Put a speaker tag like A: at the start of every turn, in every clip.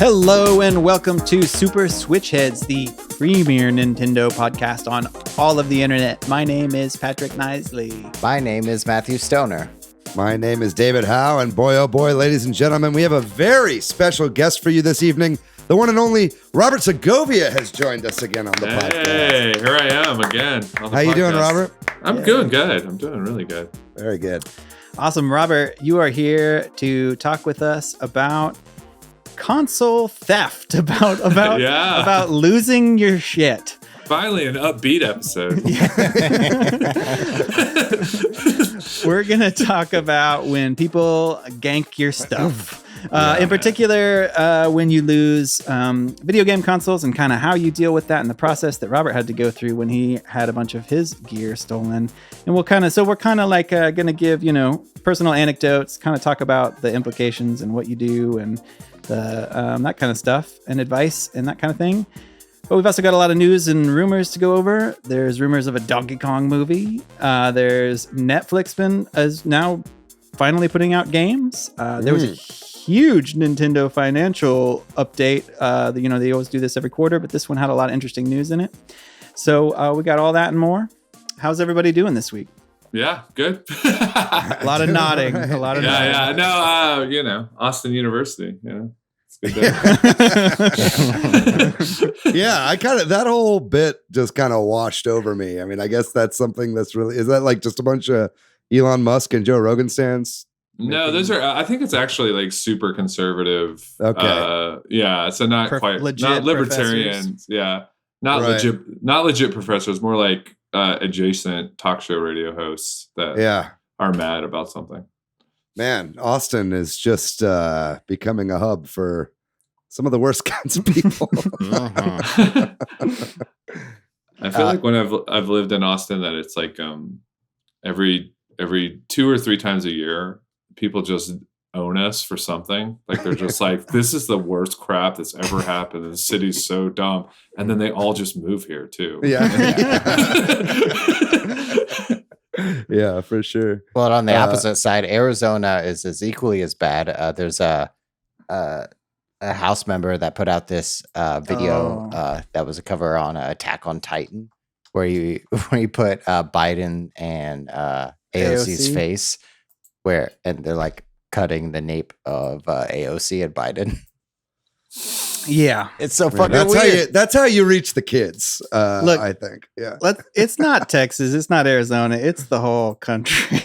A: Hello and welcome to Super Switch Headz, the premier Nintendo podcast on all of the internet. My name is Patrick Knisley.
B: My name is Matthew Stoner.
C: My name is David Howe, and boy, oh boy, ladies and gentlemen, we have a very special guest for you this evening. The one and only Robert Segovia has joined us again on the podcast.
D: Hey, here I am again.
C: How you doing, Robert?
D: I'm doing good. I'm doing really good.
C: Very good.
A: Awesome, Robert. You are here to talk with us about console theft, about losing your shit.
D: Finally, an upbeat episode.
A: We're going to talk about when people gank your stuff. In particular, when you lose video game consoles and kind of how you deal with that and the process that Robert had to go through when he had a bunch of his gear stolen. And we're kind of like going to give, personal anecdotes, kind of talk about the implications and what you do and the that kind of stuff and advice and that kind of thing. But we've also got a lot of news and rumors to go over. There's rumors of a Donkey Kong movie. There's Netflix is now finally putting out games. There was a huge Nintendo financial update. They always do this every quarter, but this one had a lot of interesting news in it. So we got all that and more. How's everybody doing this week?
D: Yeah, good.
A: A lot of nodding. Nodding.
D: Yeah. No, Austin University. It's good day.
C: Yeah, that whole bit just kind of washed over me. I mean, I guess that's something that's really, is that like just a bunch of Elon Musk and Joe Rogan stands?
D: No, those are, I think it's actually like super conservative.
C: Okay.
D: So not quite, not libertarian.
A: Professors.
D: Yeah. Not legit professors, more like adjacent talk show radio hosts that are mad about something.
C: Man, Austin is just becoming a hub for some of the worst kinds of people.
D: I feel like when I've lived in Austin that it's like every 2 or 3 times a year, people just own us for something. Like they're just like, this is the worst crap that's ever happened. The city's so dumb. And then they all just move here too.
C: Yeah. Yeah, for sure.
B: Well, on the opposite side, Arizona is equally as bad. There's a House member that put out this video that was a cover on Attack on Titan, where you put Biden and AOC's face, and they're like cutting the nape of AOC and Biden.
A: Yeah,
B: it's so fucking weird.
C: That's how you reach the kids.
A: Look,
C: I think. Yeah,
A: it's not Texas, it's not Arizona, it's the whole country.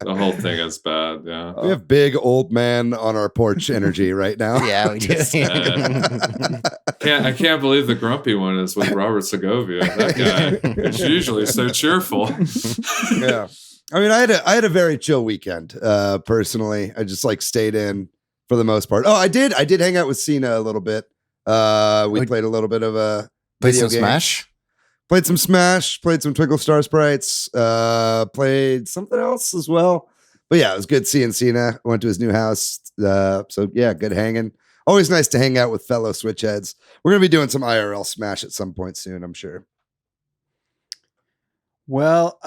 D: The whole thing is bad. Yeah,
C: we have big old man on our porch energy right now.
B: Yeah, we do.
D: I can't believe the grumpy one is with Robert Segovia. That guy is usually so cheerful.
C: Yeah, I mean, I had a very chill weekend. Personally, I just stayed in. For the most part. Oh, I did hang out with Cena a little bit. We played a little bit of a video game.
B: Smash?
C: Played some Smash, played some Twinkle Star Sprites, played something else as well. But yeah, it was good seeing Cena. Went to his new house. So yeah, good hanging. Always nice to hang out with fellow Switch heads. We're going to be doing some IRL Smash at some point soon, I'm sure.
A: Well,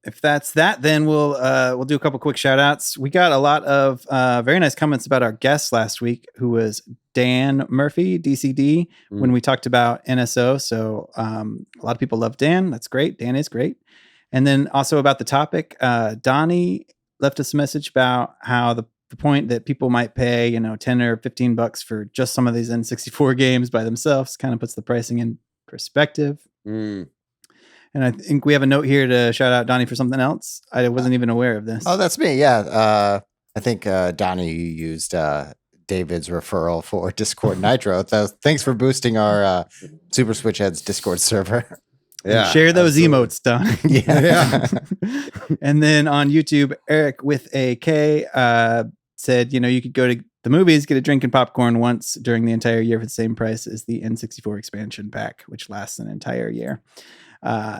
A: if that's that, then we'll do a couple quick shout outs. We got a lot of very nice comments about our guest last week, who was Dan Murphy, DCD, when we talked about NSO. So a lot of people love Dan. That's great. Dan is great. And then also about the topic, Donnie left us a message about how the point that people might pay, $10 or $15 for just some of these N64 games by themselves kind of puts the pricing in perspective. And I think we have a note here to shout out Donnie for something else. I wasn't even aware of this.
B: Oh, that's me. Yeah. I think, Donnie, you used David's referral for Discord Nitro. So thanks for boosting our Super Switch Headz Discord server.
C: Yeah.
A: Share those emotes, Don.
B: Yeah.
A: And then on YouTube, Eric with a K said, you could go to the movies, get a drink and popcorn once during the entire year for the same price as the N64 expansion pack, which lasts an entire year.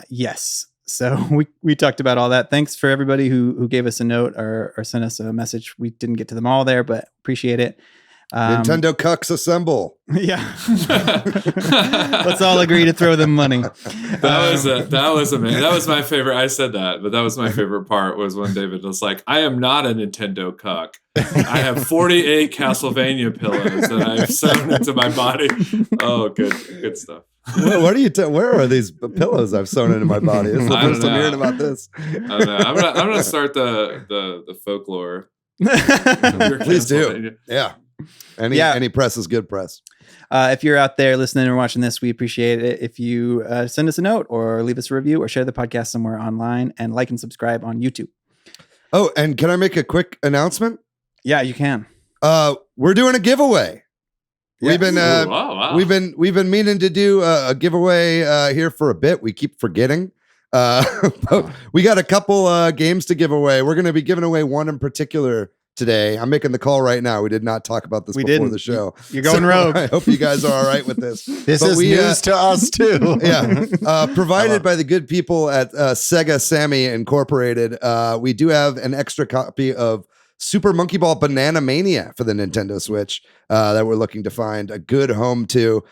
A: Yes. So we talked about all that. Thanks for everybody who gave us a note or sent us a message. We didn't get to them all there, but appreciate it.
C: Nintendo cucks assemble.
A: Yeah. Let's all agree to throw them money.
D: That was amazing. That was my favorite. I said that, but that was my favorite part was when David was like, I am not a Nintendo cuck. I have 48 Castlevania pillows that I've sewn into my body. Oh, good stuff.
C: What are you? Where are these pillows I've sewn into my body? This is the first time hearing about this.
D: I don't know. I'm gonna start the folklore.
C: Please do. Yeah. Any press is good press.
A: If you're out there listening or watching this, we appreciate it if you send us a note or leave us a review or share the podcast somewhere online and like and subscribe on YouTube.
C: Oh, and can I make a quick announcement?
A: Yeah, you can.
C: We're doing a giveaway.
A: Yes.
C: We've been meaning to do a giveaway here for a bit. We keep forgetting. But we got a couple games to give away. We're going to be giving away one in particular today. I'm making the call right now. We did not talk about this before the show.
A: You're going rogue.
C: I hope you guys are all right with this.
B: This is news to us too.
C: Yeah. Provided by the good people at Sega Sammy Incorporated. We do have an extra copy of Super Monkey Ball Banana Mania for the Nintendo Switch that we're looking to find a good home to.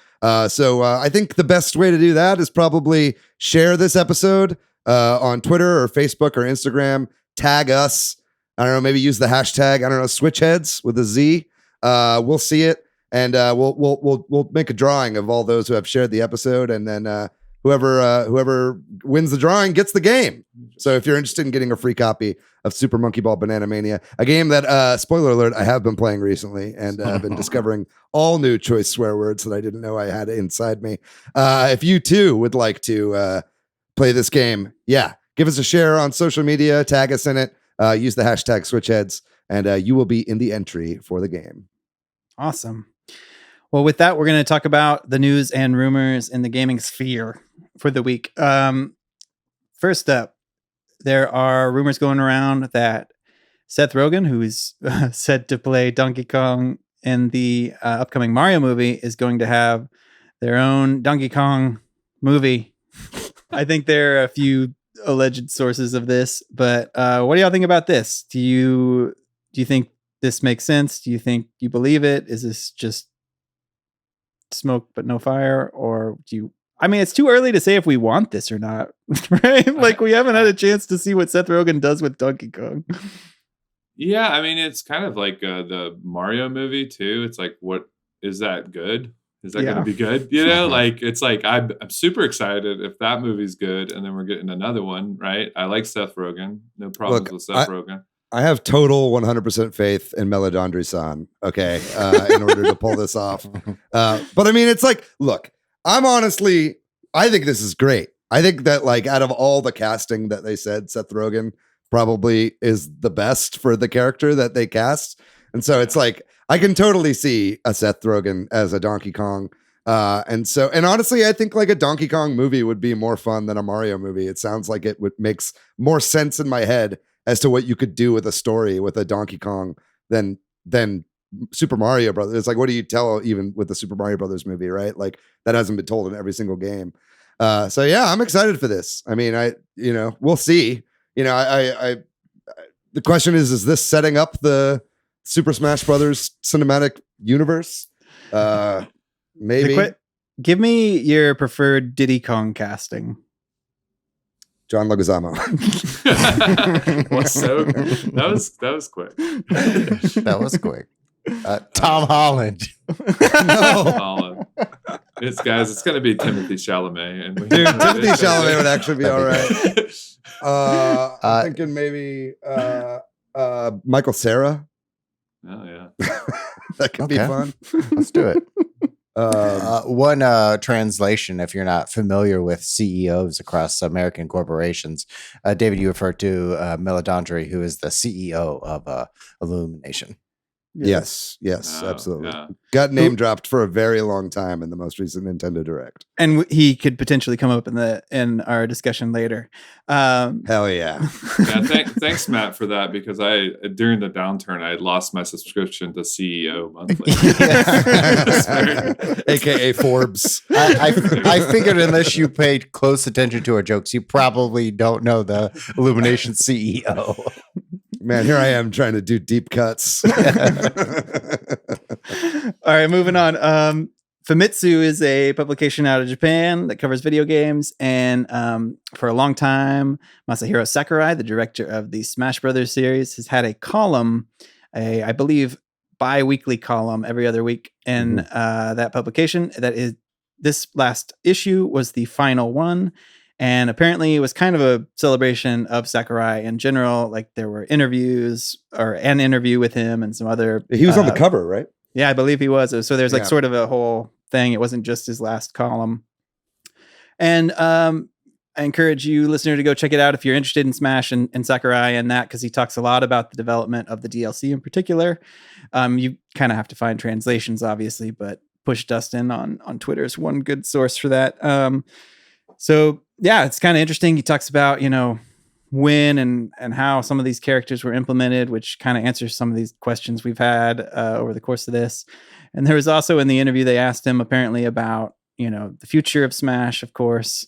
C: So I think the best way to do that is probably share this episode on Twitter or Facebook or Instagram. Tag us. I don't know, maybe use the hashtag, I don't know, Switch Headz with a Z. We'll see it, and we'll make a drawing of all those who have shared the episode, and then whoever wins the drawing gets the game. So if you're interested in getting a free copy of Super Monkey Ball Banana Mania, a game that, spoiler alert, I have been playing recently, and I've been discovering all new choice swear words that I didn't know I had inside me. If you too would like to play this game, give us a share on social media, tag us in it. Use the hashtag SwitchHeads, and you will be in the entry for the game.
A: Awesome. Well, with that, we're going to talk about the news and rumors in the gaming sphere for the week. First up, there are rumors going around that Seth Rogen, who is said to play Donkey Kong in the upcoming Mario movie, is going to have their own Donkey Kong movie. I think there are a few alleged sources of this, but what do y'all think about this? Do you think this makes sense? Do you think you believe it? Is this just smoke but no fire? Or it's too early to say if we want this or not, right? Like, we haven't had a chance to see what Seth Rogen does with Donkey Kong.
D: Yeah, I mean, it's kind of like the Mario movie too. It's like, what is that good? Is that going to be good? You know, like, it's like, I'm super excited if that movie's good, and then we're getting another one, right? I like Seth Rogen. No problems with Seth Rogen.
C: I have total 100% faith in Meladandri-san, okay, in order to pull this off. But I mean, it's like, look, I think this is great. I think that, like, out of all the casting that they said, Seth Rogen probably is the best for the character that they cast. And so it's like, I can totally see a Seth Rogen as a Donkey Kong. And honestly, I think like a Donkey Kong movie would be more fun than a Mario movie. It sounds like it makes more sense in my head as to what you could do with a story with a Donkey Kong than Super Mario Brothers. It's like, what do you tell even with the Super Mario Brothers movie, right? Like, that hasn't been told in every single game. So yeah, I'm excited for this. I mean, we'll see. The question is this setting up the Super Smash Brothers cinematic universe? Maybe.
A: Give me your preferred Diddy Kong casting.
C: John Leguizamo.
D: That was quick.
B: That was quick. Tom Holland.
C: No.
D: Holland. It's going to be Timothy Chalamet. And
C: Timothy Chalamet would actually be all right. I'm thinking maybe Michael Cera.
D: Oh yeah,
C: that could be fun.
B: Let's do it. One translation, if you're not familiar with CEOs across American corporations, David, you referred to Meladandri, who is the CEO of Illumination.
C: Yes, absolutely. Yeah. Got name dropped for a very long time in the most recent Nintendo Direct,
A: and he could potentially come up in our discussion later.
C: Hell yeah!
D: Thanks, Matt, for that, because during the downturn I lost my subscription to CEO monthly,
C: aka Forbes.
B: I figured unless you paid close attention to our jokes, you probably don't know the Illumination CEO.
C: Man, here I am trying to do deep cuts.
A: All right, moving on. Famitsu is a publication out of Japan that covers video games, and for a long time, Masahiro Sakurai, the director of the Smash Brothers series, has had a column, I believe, bi-weekly column every other week in that publication. That is, this last issue was the final one, and apparently it was kind of a celebration of Sakurai in general. Like there were interviews, or an interview with him, and some other.
C: He was on the cover, right?
A: Yeah, I believe he was. So there's like sort of a whole thing. It wasn't just his last column. And I encourage you, listener, to go check it out if you're interested in Smash and Sakurai and that, because he talks a lot about the development of the DLC in particular. You kind of have to find translations, obviously, but Push Dustin on Twitter is one good source for that. So yeah, it's kind of interesting. He talks about, when and how some of these characters were implemented, which kind of answers some of these questions we've had over the course of this. And there was also in the interview, they asked him apparently about, the future of Smash, of course.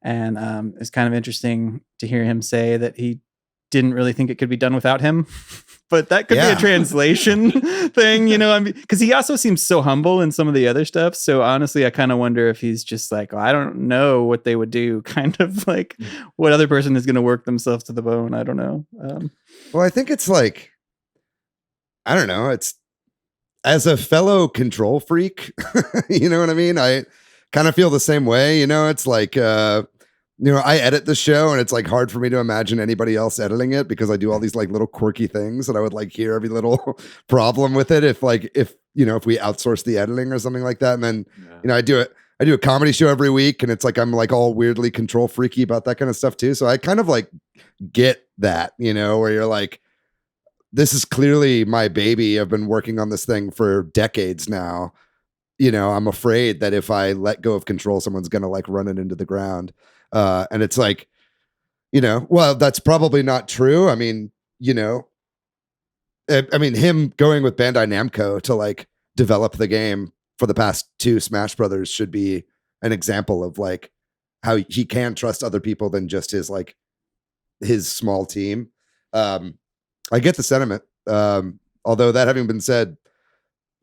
A: And it's kind of interesting to hear him say that he didn't really think it could be done without him. But that could be a translation thing, because he also seems so humble in some of the other stuff. So honestly, I kind of wonder if he's just like, I don't know what they would do, kind of like what other person is going to work themselves to the bone. I don't know.
C: Well, I think it's like, I don't know. It's as a fellow control freak, you know what I mean? I kind of feel the same way. It's like, I edit the show and it's like hard for me to imagine anybody else editing it because I do all these like little quirky things and I would like hear every little problem with it if we outsource the editing or something like that. And then, I do a comedy show every week and it's like, I'm like all weirdly control freaky about that kind of stuff too. So I kind of like get that, where you're like, this is clearly my baby. I've been working on this thing for decades now. I'm afraid that if I let go of control, someone's going to like run it into the ground. And it's like, well, that's probably not true. I mean, him going with Bandai Namco to like develop the game for the past 2 Smash Brothers should be an example of like how he can trust other people than just his small team. I get the sentiment. Although that having been said,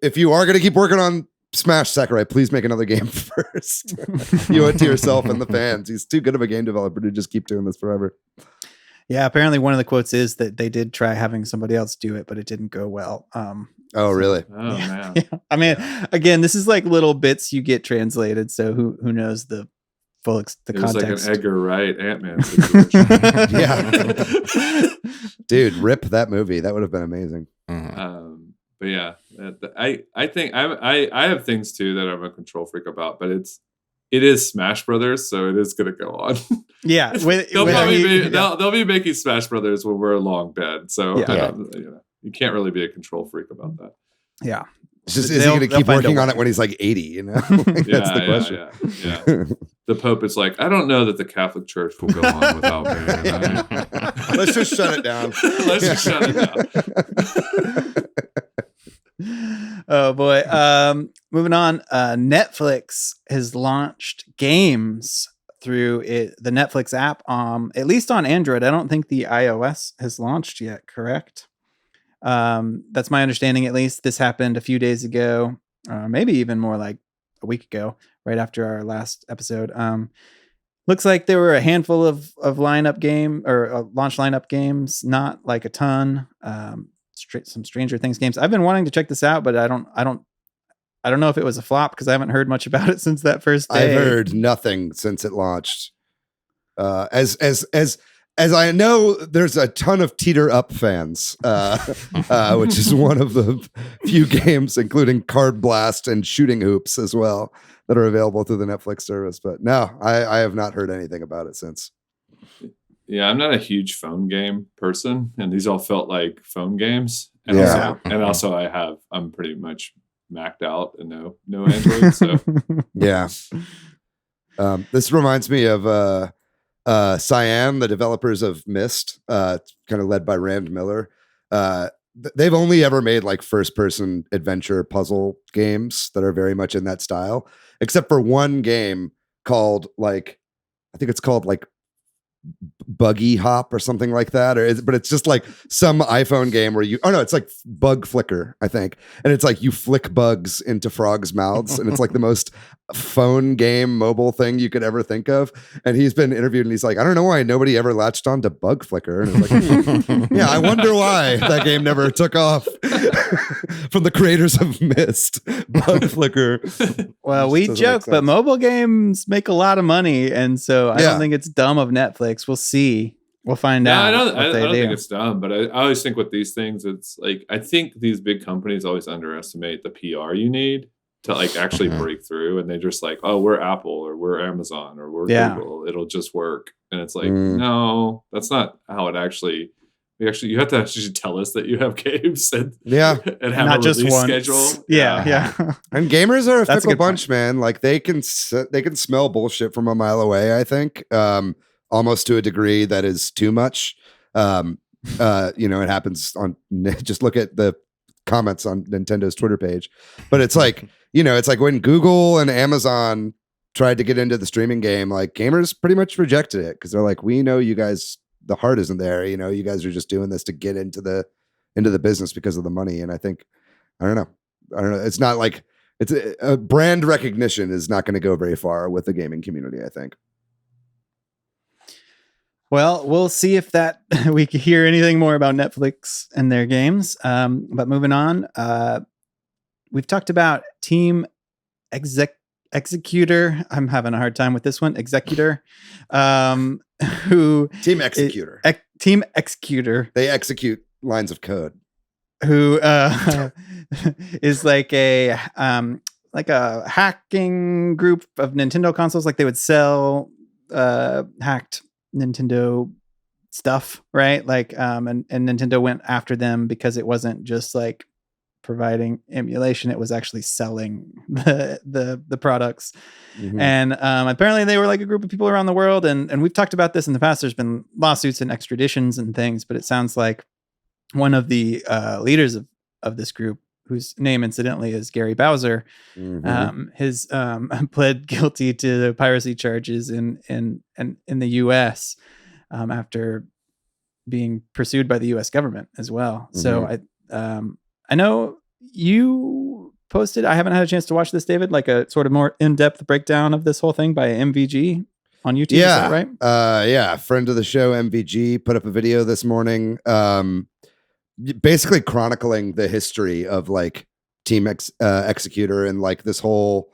C: if you are going to keep working on Smash, Sakurai, please make another game first. You owe it to yourself and the fans. He's too good of a game developer to just keep doing this forever.
A: Yeah, apparently one of the quotes is that they did try having somebody else do it, but it didn't go well.
C: Oh, really?
D: Oh, man.
A: Yeah. I mean, again, this is like little bits you get translated, so who knows the full the
D: it was
A: context.
D: like an Edgar Wright Ant-Man situation.
C: Yeah. Dude, rip that movie. That would have been amazing.
D: But yeah, I think I have things too that I'm a control freak about, but it is Smash Brothers, so it is going to go on.
A: Yeah,
D: they'll be making Smash Brothers when we're long dead. So you can't really be a control freak about that.
A: Yeah,
C: it's just is he going to keep working on it when he's like 80? That's the question.
D: Yeah. The Pope is like, I don't know that the Catholic Church will go on without me.
C: Let's just shut it down.
A: Oh boy. Moving on. Netflix has launched games through the Netflix app. At least on Android. I don't think the iOS has launched yet. Correct. That's my understanding. At least this happened a few days ago, maybe even more like a week ago, right after our last episode. Looks like there were a handful of lineup game or launch lineup games, not like a ton. Some Stranger Things games. I've been wanting to check this out, but I don't know if it was a flop because I haven't heard much about it since that first day.
C: I've heard nothing since it launched. As I know, there's a ton of Teeter Up fans, which is one of the few games, including Card Blast and Shooting Hoops as well, that are available through the Netflix service. But no, I have not heard anything about it since.
D: Yeah, I'm not a huge phone game person, and these all felt like phone games. And also I'm pretty much Mac'd out and no Android. So
C: yeah, this reminds me of Cyan, the developers of Myst, kind of led by Rand Miller. They've only ever made like first-person adventure puzzle games that are very much in that style, except for one game called I think it's called Buggy Hop or something like that, but it's just like some iPhone game where it's like Bug Flicker, I think, and it's like you flick bugs into frogs' mouths, and it's like the most phone game mobile thing you could ever think of. And he's been interviewed, and he's like, I don't know why nobody ever latched on to Bug Flicker, and it's like, yeah, I wonder why that game never took off. From the creators of Myst, Bug Flicker.
A: Well, we joke, but mobile games make a lot of money, and so I don't think it's dumb of Netflix. We'll see. We'll find out.
D: I don't think it's dumb, but I always think with these things, it's like I think these big companies always underestimate the PR you need to like actually break through, and they just like, oh, we're Apple or we're Amazon or we're Google, it'll just work, and it's like, no, that's not how it actually. You have to actually tell us that you have games and have
A: not
D: a release schedule.
A: Yeah.
C: And gamers are a fickle bunch, man. Like they can smell bullshit from a mile away. I think, almost to a degree that is too much. It happens on. Just look at the comments on Nintendo's Twitter page. But it's like it's like when Google and Amazon tried to get into the streaming game, like gamers pretty much rejected it because they're like, we know you guys. The heart isn't there. You guys are just doing this to get into the business because of the money. And I think, I don't know. It's not like it's a brand recognition is not going to go very far with the gaming community, I think.
A: Well, we'll see if that we can hear anything more about Netflix and their games. But moving on, we've talked about Team Executor. I'm having a hard time with this one. Executor. Who
C: Team Executor.
A: Team Executor.
C: They execute lines of code.
A: Who is like a hacking group of Nintendo consoles. Like they would sell hacked Nintendo stuff, right? Like and Nintendo went after them because it wasn't just like providing emulation, it was actually selling the products. And apparently they were like a group of people around the world, and we've talked about this in the past. There's been lawsuits and extraditions and things, but it sounds like one of the leaders of this group, whose name incidentally is Gary Bowser, has pled guilty to piracy charges in the US after being pursued by the US government as well. So I know you posted, I haven't had a chance to watch this, David, like a sort of more in-depth breakdown of this whole thing by MVG on YouTube.
C: Yeah.
A: Is that right?
C: Friend of the show, MVG, put up a video this morning, basically chronicling the history of like Team Executor and like the whole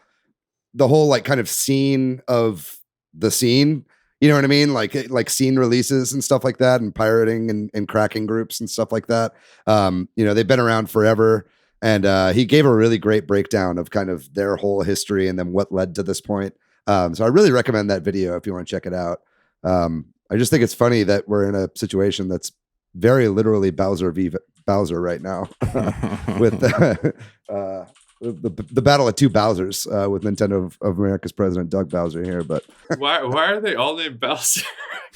C: like kind of scene of the scene. You know what I mean? Like scene releases and stuff like that, and pirating and cracking groups and stuff like that. They've been around forever. And he gave a really great breakdown of kind of their whole history and then what led to this point. So I really recommend that video if you want to check it out. I just think it's funny that we're in a situation that's very literally Bowser v. Bowser right now with the battle of two Bowsers with Nintendo of America's president Doug Bowser here. But
D: why are they all named Bowser?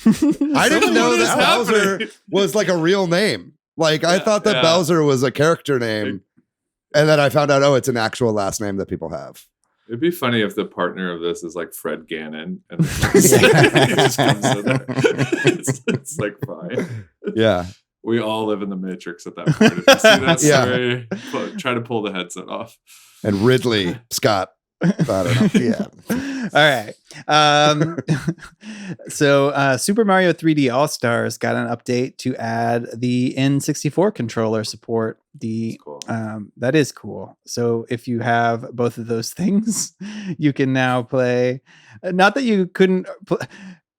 C: I didn't know that Bowser was like a real name. Like I thought that Bowser was a character name, and then I found out, it's an actual last name that people have.
D: It'd be funny if the partner of this is like Fred Gannon, and he just comes in there. It's like fine.
C: Yeah.
D: We all live in the Matrix at that point. If you see that story, try to pull the headset off.
C: And Ridley Scott. I don't know. Yeah.
A: All right. So Super Mario 3D All-Stars got an update to add the N64 controller support. Cool. That is cool. So if you have both of those things, you can now play. Not that you couldn't.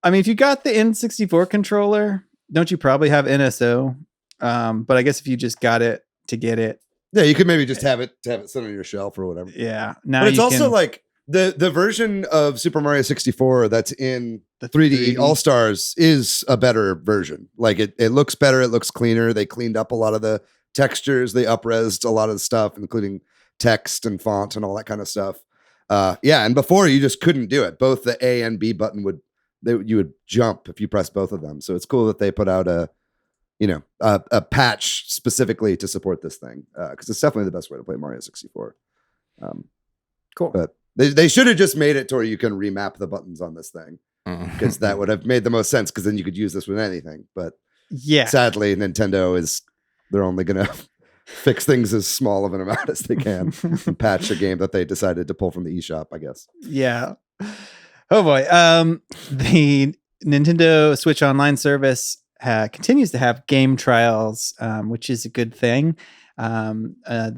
A: I mean, if you got the N64 controller, don't you probably have NSO? But I guess if you just got it to get it.
C: Yeah, you could maybe just have it sit on your shelf or whatever.
A: Yeah. Now
C: but it's also like the version of Super Mario 64 that's in the 3D All-Stars is a better version. Like it looks better, it looks cleaner. They cleaned up a lot of the textures, they up-resed a lot of the stuff, including text and font and all that kind of stuff. And before you just couldn't do it. Both the A and B button you would jump if you pressed both of them. So it's cool that they put out a patch specifically to support this thing, because it's definitely the best way to play Mario 64.
A: Cool.
C: But they should have just made it to where you can remap the buttons on this thing. because that would have made the most sense because then you could use this with anything. But
A: Yeah.
C: sadly, Nintendo they're only going to fix things as small of an amount as they can and patch a game that they decided to pull from the eShop, I guess.
A: Yeah. Oh boy. The Nintendo Switch Online service continues to have game trials, which is a good thing. The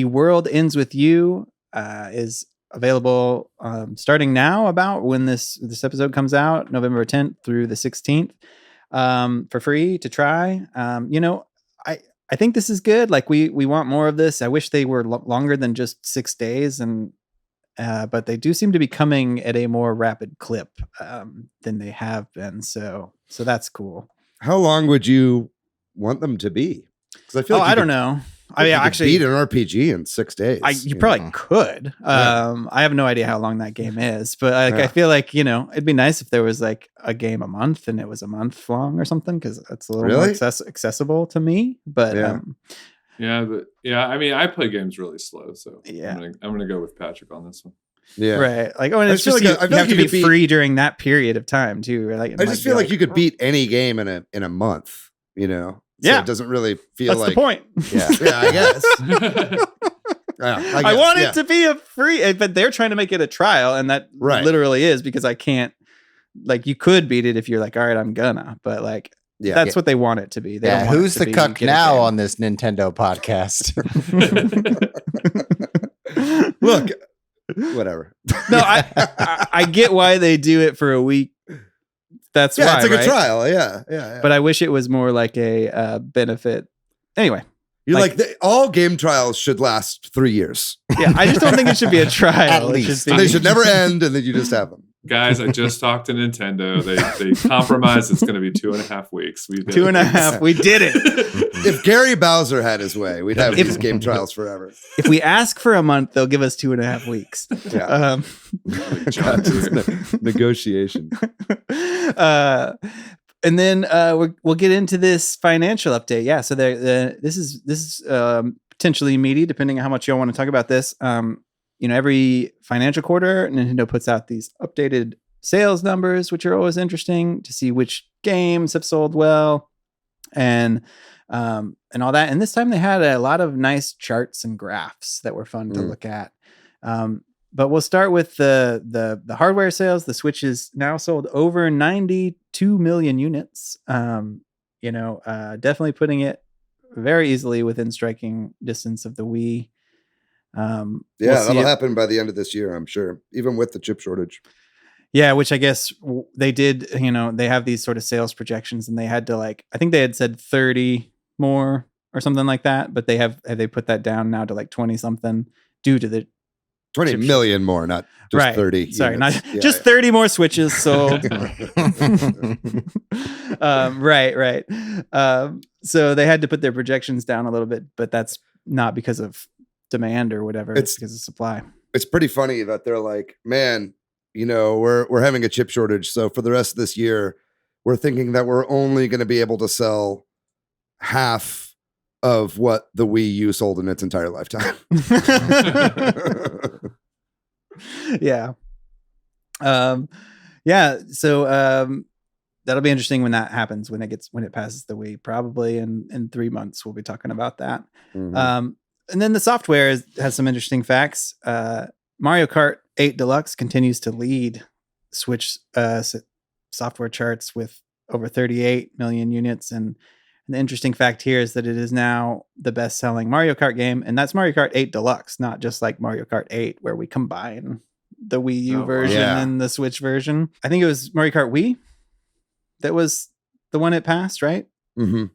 A: World Ends With You is available starting now, about when this episode comes out, November 10th through the 16th, for free to try. I think this is good. Like we want more of this. I wish they were longer than just 6 days, but they do seem to be coming at a more rapid clip than they have been. So that's cool.
C: How long would you want them to be? Because I feel
A: I don't know. I mean, actually,
C: beat an RPG in 6 days.
A: You probably could. I have no idea how long that game is, but I feel like it'd be nice if there was like a game a month and it was a month long or something, because it's a little more accessible to me. But
D: I mean, I play games really slow, so
A: yeah,
D: I'm gonna go with Patrick on this one.
C: Yeah,
A: right. Like, and it's just you have to be free during that period of time too. Like,
C: I just feel like you could beat any game in a month. So it doesn't really feel
A: that's
C: like
A: the point.
C: Yeah, I guess.
A: I want it to be a free, but they're trying to make it a trial, and that literally is, because I can't. Like, you could beat it if you're like, all right, I'm gonna, but like, that's what they want it to be. They don't want
B: who's the cuck now on this Nintendo podcast?
C: Look, whatever.
A: No, I get why they do it for a week. That's why,
C: it's like a trial. Yeah.
A: But I wish it was more like a benefit. Anyway,
C: you're like all game trials should last 3 years.
A: Yeah, I just don't think it should be a trial.
B: At least
C: they should never end, and then you just have them.
D: Guys, I just talked to Nintendo. They compromised. It's going to be 2.5 weeks. We did
A: 2.5. We did it.
C: If Gary Bowser had his way, we'd have these game trials forever.
A: If we ask for a month, they'll give us 2.5 weeks.
C: Yeah. Negotiation.
A: And then we'll get into this financial update. Yeah. So this is potentially meaty, depending on how much y'all want to talk about this. Every financial quarter, Nintendo puts out these updated sales numbers, which are always interesting to see which games have sold well, and all that. And this time they had a lot of nice charts and graphs that were fun to look at. But we'll start with the hardware sales. The Switch is now sold over 92 million units. Definitely putting it very easily within striking distance of the Wii.
C: That'll happen by the end of this year, I'm sure, even with the chip shortage.
A: Yeah, which I guess they did, they have these sort of sales projections, and they had to I think they had said 30 more or something like that, but they put that down now to like 20 something due to the
C: 20 million more, not just 30.
A: Sorry, not just 30 more Switches sold. Right. So they had to put their projections down a little bit, but that's not because of demand or whatever. It's because of supply.
C: It's pretty funny that they're like, man, we're having a chip shortage, so for the rest of this year, we're thinking that we're only going to be able to sell half of what the Wii U sold in its entire lifetime.
A: Yeah. So that'll be interesting when that happens, when it passes the Wii. Probably in 3 months we'll be talking about that.
C: Mm-hmm.
A: And then the software has some interesting facts. Mario Kart 8 Deluxe continues to lead Switch software charts with over 38 million units. And the interesting fact here is that it is now the best-selling Mario Kart game, and that's Mario Kart 8 Deluxe, not just like Mario Kart 8, where we combine the Wii U version and the Switch version. I think it was Mario Kart Wii that was the one it passed, right?
C: Mm-hmm.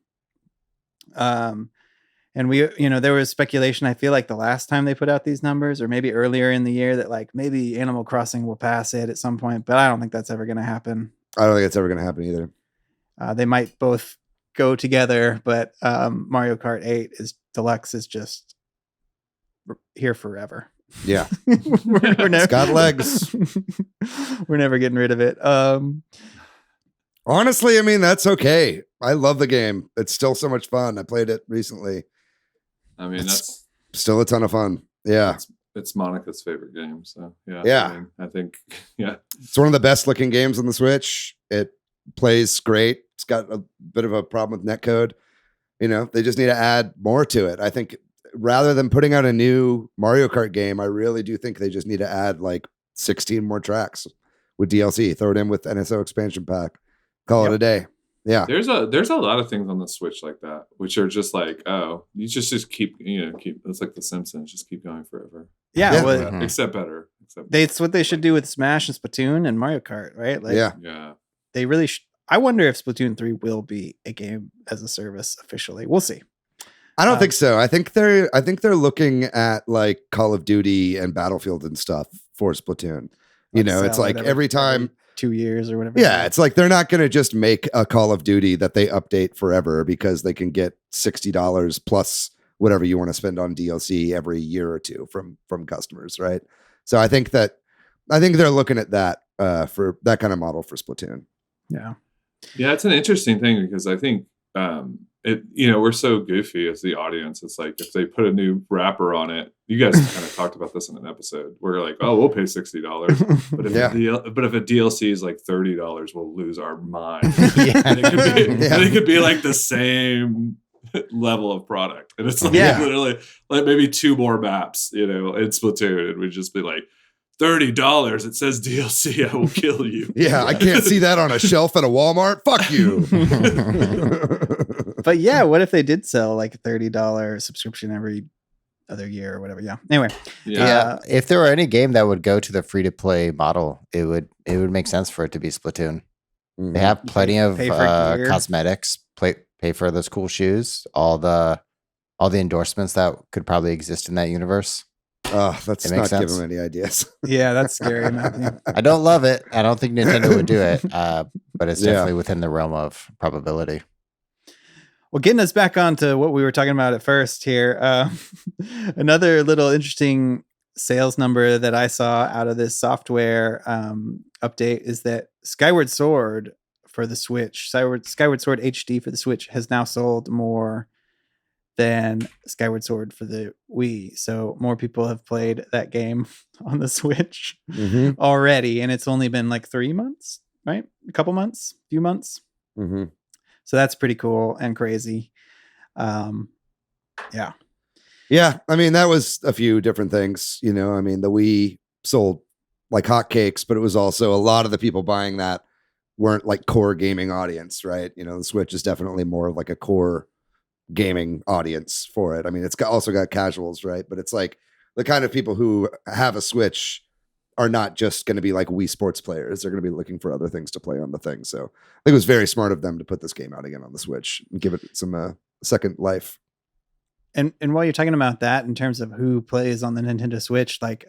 A: And we, there was speculation, I feel like the last time they put out these numbers, or maybe earlier in the year, that like maybe Animal Crossing will pass it at some point, but I don't think that's ever going to happen.
C: I don't think it's ever going to happen either.
A: They might both go together, but Mario Kart 8 Deluxe is just here forever.
C: Yeah.
A: we're never,
C: it's got legs.
A: We're never getting rid of it.
C: Honestly, I mean, that's okay. I love the game. It's still so much fun. I played it recently.
D: I mean,
C: it's still a ton of fun. Yeah.
D: it's Monica's favorite game. So yeah.
C: Yeah.
D: I think yeah.
C: It's one of the best looking games on the Switch. It plays great. It's got a bit of a problem with netcode. They just need to add more to it. I think rather than putting out a new Mario Kart game, I really do think they just need to add like 16 more tracks with DLC. Throw it in with NSO expansion pack. Call it a day. Yeah.
D: There's a lot of things on the Switch like that, which are just like, oh, you just keep it's like The Simpsons, just keep going forever.
A: Yeah.
C: Yeah.
D: Except better.
A: It's what they should do with Smash and Splatoon and Mario Kart, right? Like,
D: Yeah.
A: They really I wonder if Splatoon 3 will be a game as a service officially. We'll see.
C: I don't think so. I think they're looking at like Call of Duty and Battlefield and stuff for Splatoon. It's like every time
A: 2 years or whatever.
C: Yeah, it's like they're not going to just make a Call of Duty that they update forever because they can get $60 plus whatever you want to spend on DLC every year or two from customers, right? So I think they're looking at that for that kind of model for Splatoon.
A: Yeah.
D: Yeah, it's an interesting thing because I think we're so goofy as the audience. It's like if they put a new wrapper on it, you guys kind of talked about this in an episode. We're like, oh, we'll pay $60, but if a DLC is like $30, we'll lose our mind. And it could be like the same level of product, and it's like literally like maybe 2 more maps, in Splatoon, it would just be like $30. It says DLC. I will kill you.
C: Yeah, I can't see that on a shelf at a Walmart. Fuck you.
A: But yeah, what if they did sell like a $30 subscription every other year or whatever? Yeah. Anyway.
B: Yeah. If there were any game that would go to the free to play model, it would make sense for it to be Splatoon. Mm-hmm. They have plenty of cosmetics. Pay for those cool shoes. All the endorsements that could probably exist in that universe.
C: Oh, let's not give them any ideas.
A: Yeah, that's scary, Matthew.
B: I don't love it. I don't think Nintendo would do it, but it's definitely within the realm of probability.
A: Well, getting us back onto what we were talking about at first here, another little interesting sales number that I saw out of this software update is that Skyward Sword for the Switch, Skyward Sword HD for the Switch has now sold more than Skyward Sword for the Wii. So more people have played that game on the Switch already. And it's only been like 3 months, right? Few months.
C: Mm-hmm.
A: So that's pretty cool and crazy. Yeah.
C: Yeah. I mean, that was a few different things, the Wii sold like hotcakes, but it was also a lot of the people buying that weren't like core gaming audience, right? The Switch is definitely more of like a core gaming audience for it. I mean, it's also got casuals, right? But it's like the kind of people who have a Switch are not just going to be like Wii Sports players. They're going to be looking for other things to play on the thing. So I think it was very smart of them to put this game out again on the Switch and give it some second life.
A: And while you're talking about that, in terms of who plays on the Nintendo Switch, like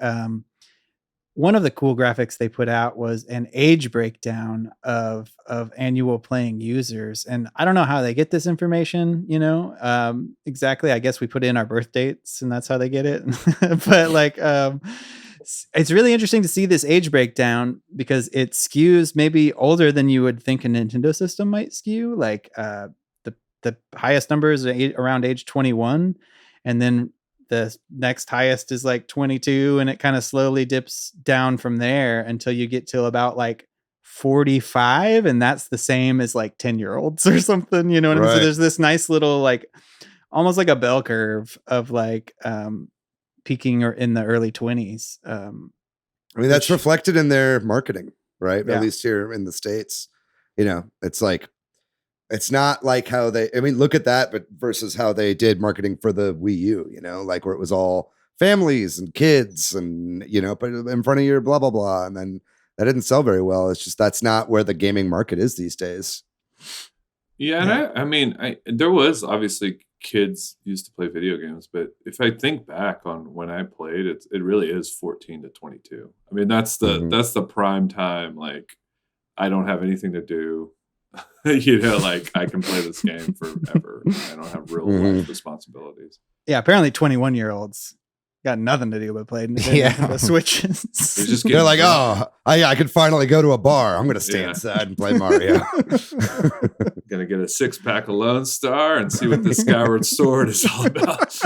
A: one of the cool graphics they put out was an age breakdown of annual playing users. And I don't know how they get this information, exactly. I guess we put in our birth dates and that's how they get it. But like, it's really interesting to see this age breakdown because it skews maybe older than you would think a Nintendo system might skew. Like the highest number is around age 21. And then the next highest is like 22, and it kind of slowly dips down from there until you get to about like 45. And that's the same as like 10-year-olds or something, you know what I mean? So there's this nice little, like, almost like a bell curve of like, peaking or in the early 20s.
C: I mean, that's reflected in their marketing, right?
A: Yeah.
C: At least here in the States, it's like, it's not like how look at that, but versus how they did marketing for the Wii U, like where it was all families and kids and, put it in front of your blah, blah, blah. And then that didn't sell very well. It's just, that's not where the gaming market is these days.
D: Yeah. And I mean, there was obviously kids used to play video games, but if I think back on when I played, it really is 14 to 22. I mean, that's the prime time. Like, I don't have anything to do. Like I can play this game forever. I don't have real life responsibilities.
A: Yeah, apparently 21-year-olds got nothing to do but play Nintendo Switches.
C: They're like, I could finally go to a bar. I'm gonna stay inside and play Mario.
D: Gonna get a 6-pack of Lone Star and see what the Skyward Sword is all about.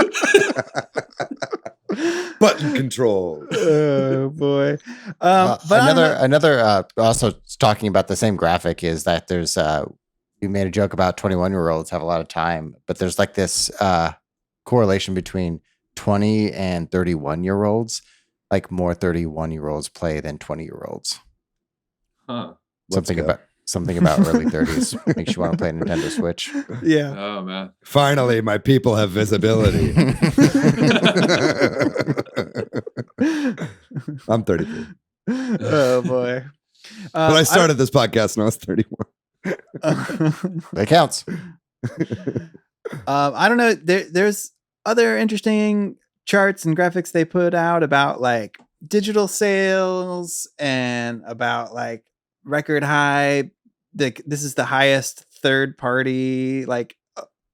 C: Button control.
A: Oh boy. But
B: another also talking about the same graphic is that there's you made a joke about 21-year-olds have a lot of time, but there's like this correlation between 20 and 31-year-olds. Like more 31-year-olds play than 20-year-olds.
D: Huh.
B: Something about early 30s makes you want to play a Nintendo Switch.
A: Yeah.
D: Oh man.
C: Finally, my people have visibility. I'm 33.
A: Oh boy.
C: But I started this podcast when I was 31.
B: That counts.
A: I don't know. There's other interesting charts and graphics they put out about like digital sales and about like record high. This is the highest third party like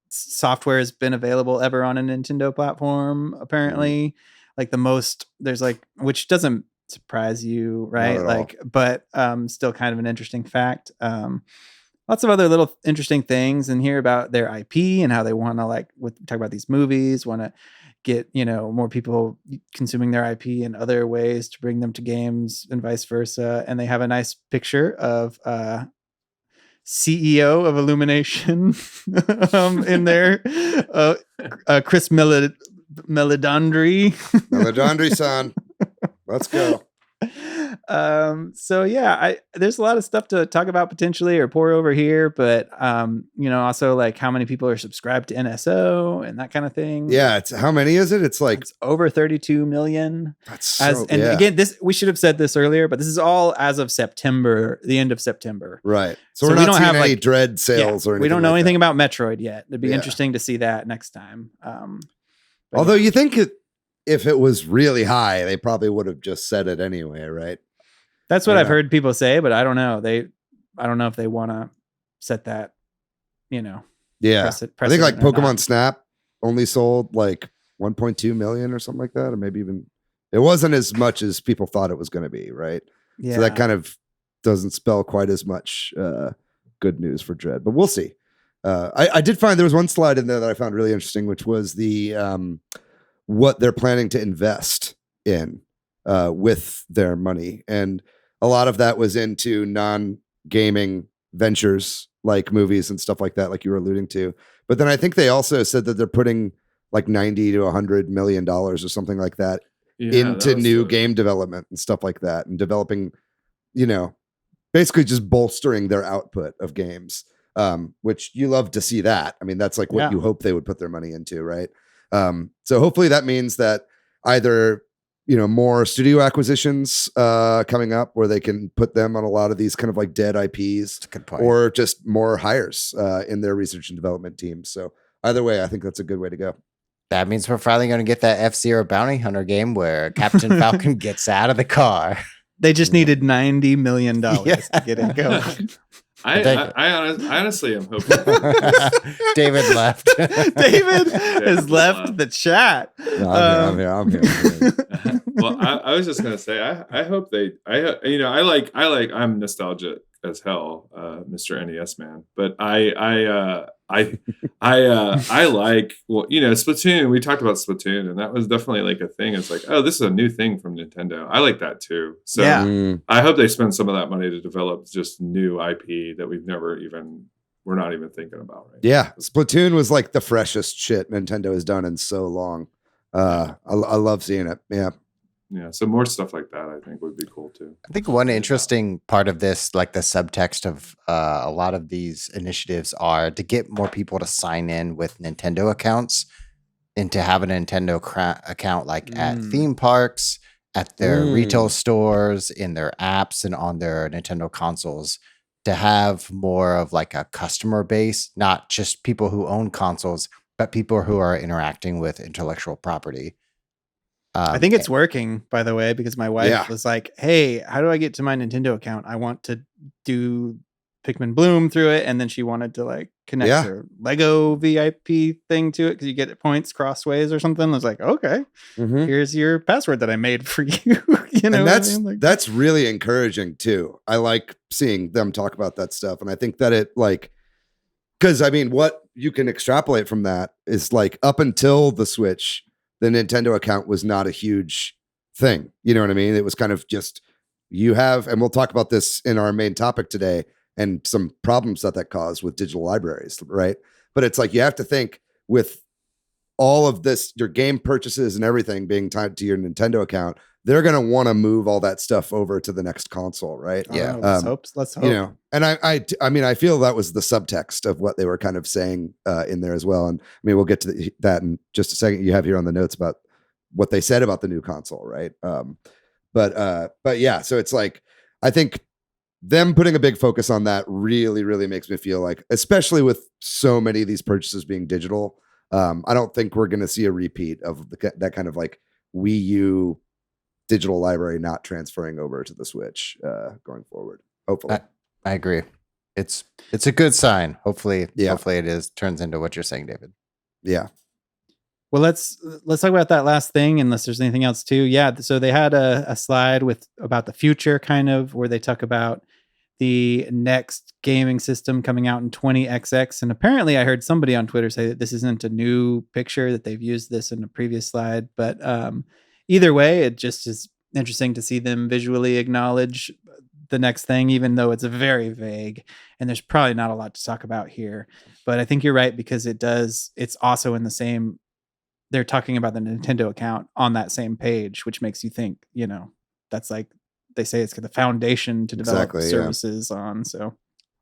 A: software has been available ever on a Nintendo platform. Apparently, like the most there's like, which doesn't surprise you, right? Like, but still kind of an interesting fact. Lots of other little interesting things in here about their IP and how they want to like talk about these movies, want to get, you know, more people consuming their IP in other ways to bring them to games and vice versa. And they have a nice picture of CEO of Illumination in there, Chris Meledandri.
C: Meledandri son. Let's go.
A: So yeah, there's a lot of stuff to talk about potentially or pour over here, but you know, also like how many people are subscribed to NSO and that kind of thing.
C: Yeah, it's how many is it? It's like
A: over 32 million.
C: That's so,
A: again, this we should have said this earlier, but this is all as of September, the end of September.
C: Right. So we're not seeing any like, Dread sales or anything.
A: We don't know
C: like
A: anything
C: that.
A: about Metroid yet. It'd be interesting to see that next time.
C: Although you think if it was really high, they probably would have just said it anyway, right?
A: That's what I've heard people say, but I don't know. I don't know if they want to set that, you know.
C: Yeah. I think like Pokemon Snap only sold like 1.2 million or something like that. Or maybe even, it wasn't as much as people thought it was going to be, right?
A: Yeah.
C: So that kind of doesn't spell quite as much good news for Dread, but we'll see. I did find there was one slide in there that I found really interesting, which was the what they're planning to invest in with their money. And a lot of that was into non-gaming ventures like movies and stuff like that, like you were alluding to. But then I think they also said that they're putting like $90 to $100 million or something like that into new game development and stuff like that, and developing, you know, basically just bolstering their output of games, which you love to see that. I mean, that's like what you hope they would put their money into, right? So hopefully that means that either, you know, more studio acquisitions coming up where they can put them on a lot of these kind of like dead IPs, or just more hires in their research and development teams. So either way, I think that's a good way to go.
B: That means we're finally going to get that F-Zero Bounty Hunter game where Captain Falcon gets out of the car.
A: They just needed $90 million to get it going.
D: I honestly am hoping.
B: David left.
A: David has left the chat.
C: No, I'm here.
D: Well, I was just gonna say, I hope I'm nostalgic as hell, Mr. NES man, but I like, well, you know, Splatoon. We talked about Splatoon, and that was definitely like a thing. It's like, oh, this is a new thing from Nintendo. I like that too. So I hope they spend some of that money to develop just new IP that we're not even thinking about. Right?
C: Yeah, Splatoon was like the freshest shit Nintendo has done in so long. I love seeing it.
D: Yeah, so more stuff like that I think would be cool too.
B: I think one interesting part of this, like the subtext of a lot of these initiatives, are to get more people to sign in with Nintendo accounts and to have a Nintendo account like at theme parks, at their retail stores, in their apps, and on their Nintendo consoles, to have more of like a customer base, not just people who own consoles, but people who are interacting with intellectual property.
A: I think it's working, by the way, because my wife was like, hey, how do I get to my Nintendo account? I want to do Pikmin Bloom through it. And then she wanted to like connect her Lego VIP thing to it because you get points crossways or something. I was like, okay, here's your password that I made for you. You know,
C: and that's really encouraging too. I like seeing them talk about that stuff. And I think that it like, because I mean, what you can extrapolate from that is like up until the Switch, the Nintendo account was not a huge thing. You know what I mean? It was kind of just you have, and we'll talk about this in our main topic today, and some problems that caused with digital libraries, right? But it's like you have to think with all of this, your game purchases and everything being tied to your Nintendo account, they're going to want to move all that stuff over to the next console, right?
B: Yeah.
A: Let's hope.
C: You know, and I mean, I feel that was the subtext of what they were kind of saying in there as well. And I mean, we'll get to that in just a second. You have here on the notes about what they said about the new console, right? But yeah, so it's like, I think them putting a big focus on that really, really makes me feel like, especially with so many of these purchases being digital, I don't think we're going to see a repeat of that kind of like Wii U digital library not transferring over to the Switch going forward. Hopefully,
B: I agree. It's a good sign. Hopefully it turns into what you're saying, David.
C: Yeah.
A: Well, let's talk about that last thing, unless there's anything else too. Yeah. So they had a slide about the future, kind of, where they talk about the next gaming system coming out in 20XX. And apparently I heard somebody on Twitter say that this isn't a new picture, that they've used this in a previous slide. But either way, it just is interesting to see them visually acknowledge the next thing, even though it's very vague. And there's probably not a lot to talk about here. But I think you're right, because it's also in the same, they're talking about the Nintendo account on that same page, which makes you think, that's like, they say it's the foundation to develop services on. So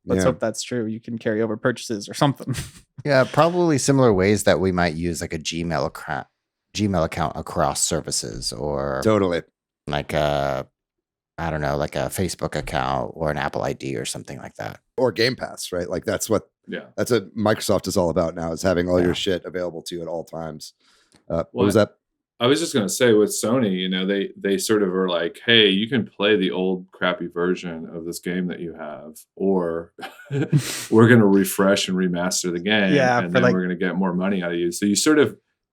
A: let's hope that's true. You can carry over purchases or something.
B: Yeah, probably similar ways that we might use like a Gmail account across services, or
C: Totally.
B: like I don't know, like a Facebook account or an Apple ID or something like that.
C: Or Game Pass, right? Like that's what Microsoft is all about now, is having all your shit available to you at all times. What was that?
D: I was just going to say with Sony, they sort of are like, hey, you can play the old crappy version of this game that you have, or we're going to refresh and remaster the game, and then we're going to get more money out of you. So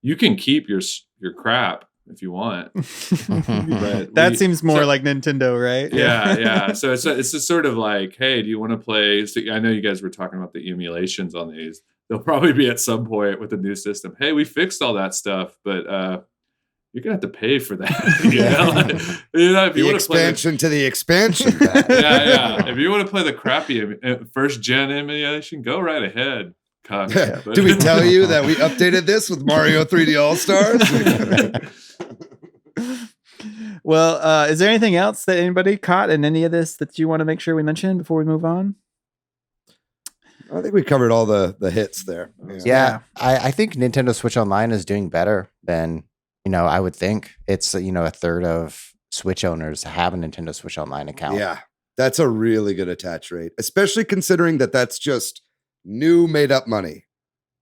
D: you can keep your crap if you want. But
A: that seems more like Nintendo, right?
D: Yeah. So it's just sort of like, hey, do you want to play? So I know you guys were talking about the emulations on these. They'll probably be at some point with the new system. Hey, we fixed all that stuff, but you're gonna have to pay for that. If you
C: the expansion to the expansion.
D: If you want to play the crappy first gen emulation, go right ahead.
C: Did we tell you that we updated this with Mario 3D All Stars?
A: Well, is there anything else that anybody caught in any of this that you want to make sure we mention before we move on?
C: I think we covered all the hits there.
B: Yeah. I think Nintendo Switch Online is doing better than, I would think. It's, a third of Switch owners have a Nintendo Switch Online account.
C: Yeah, that's a really good attach rate, especially considering that that's just new made up money.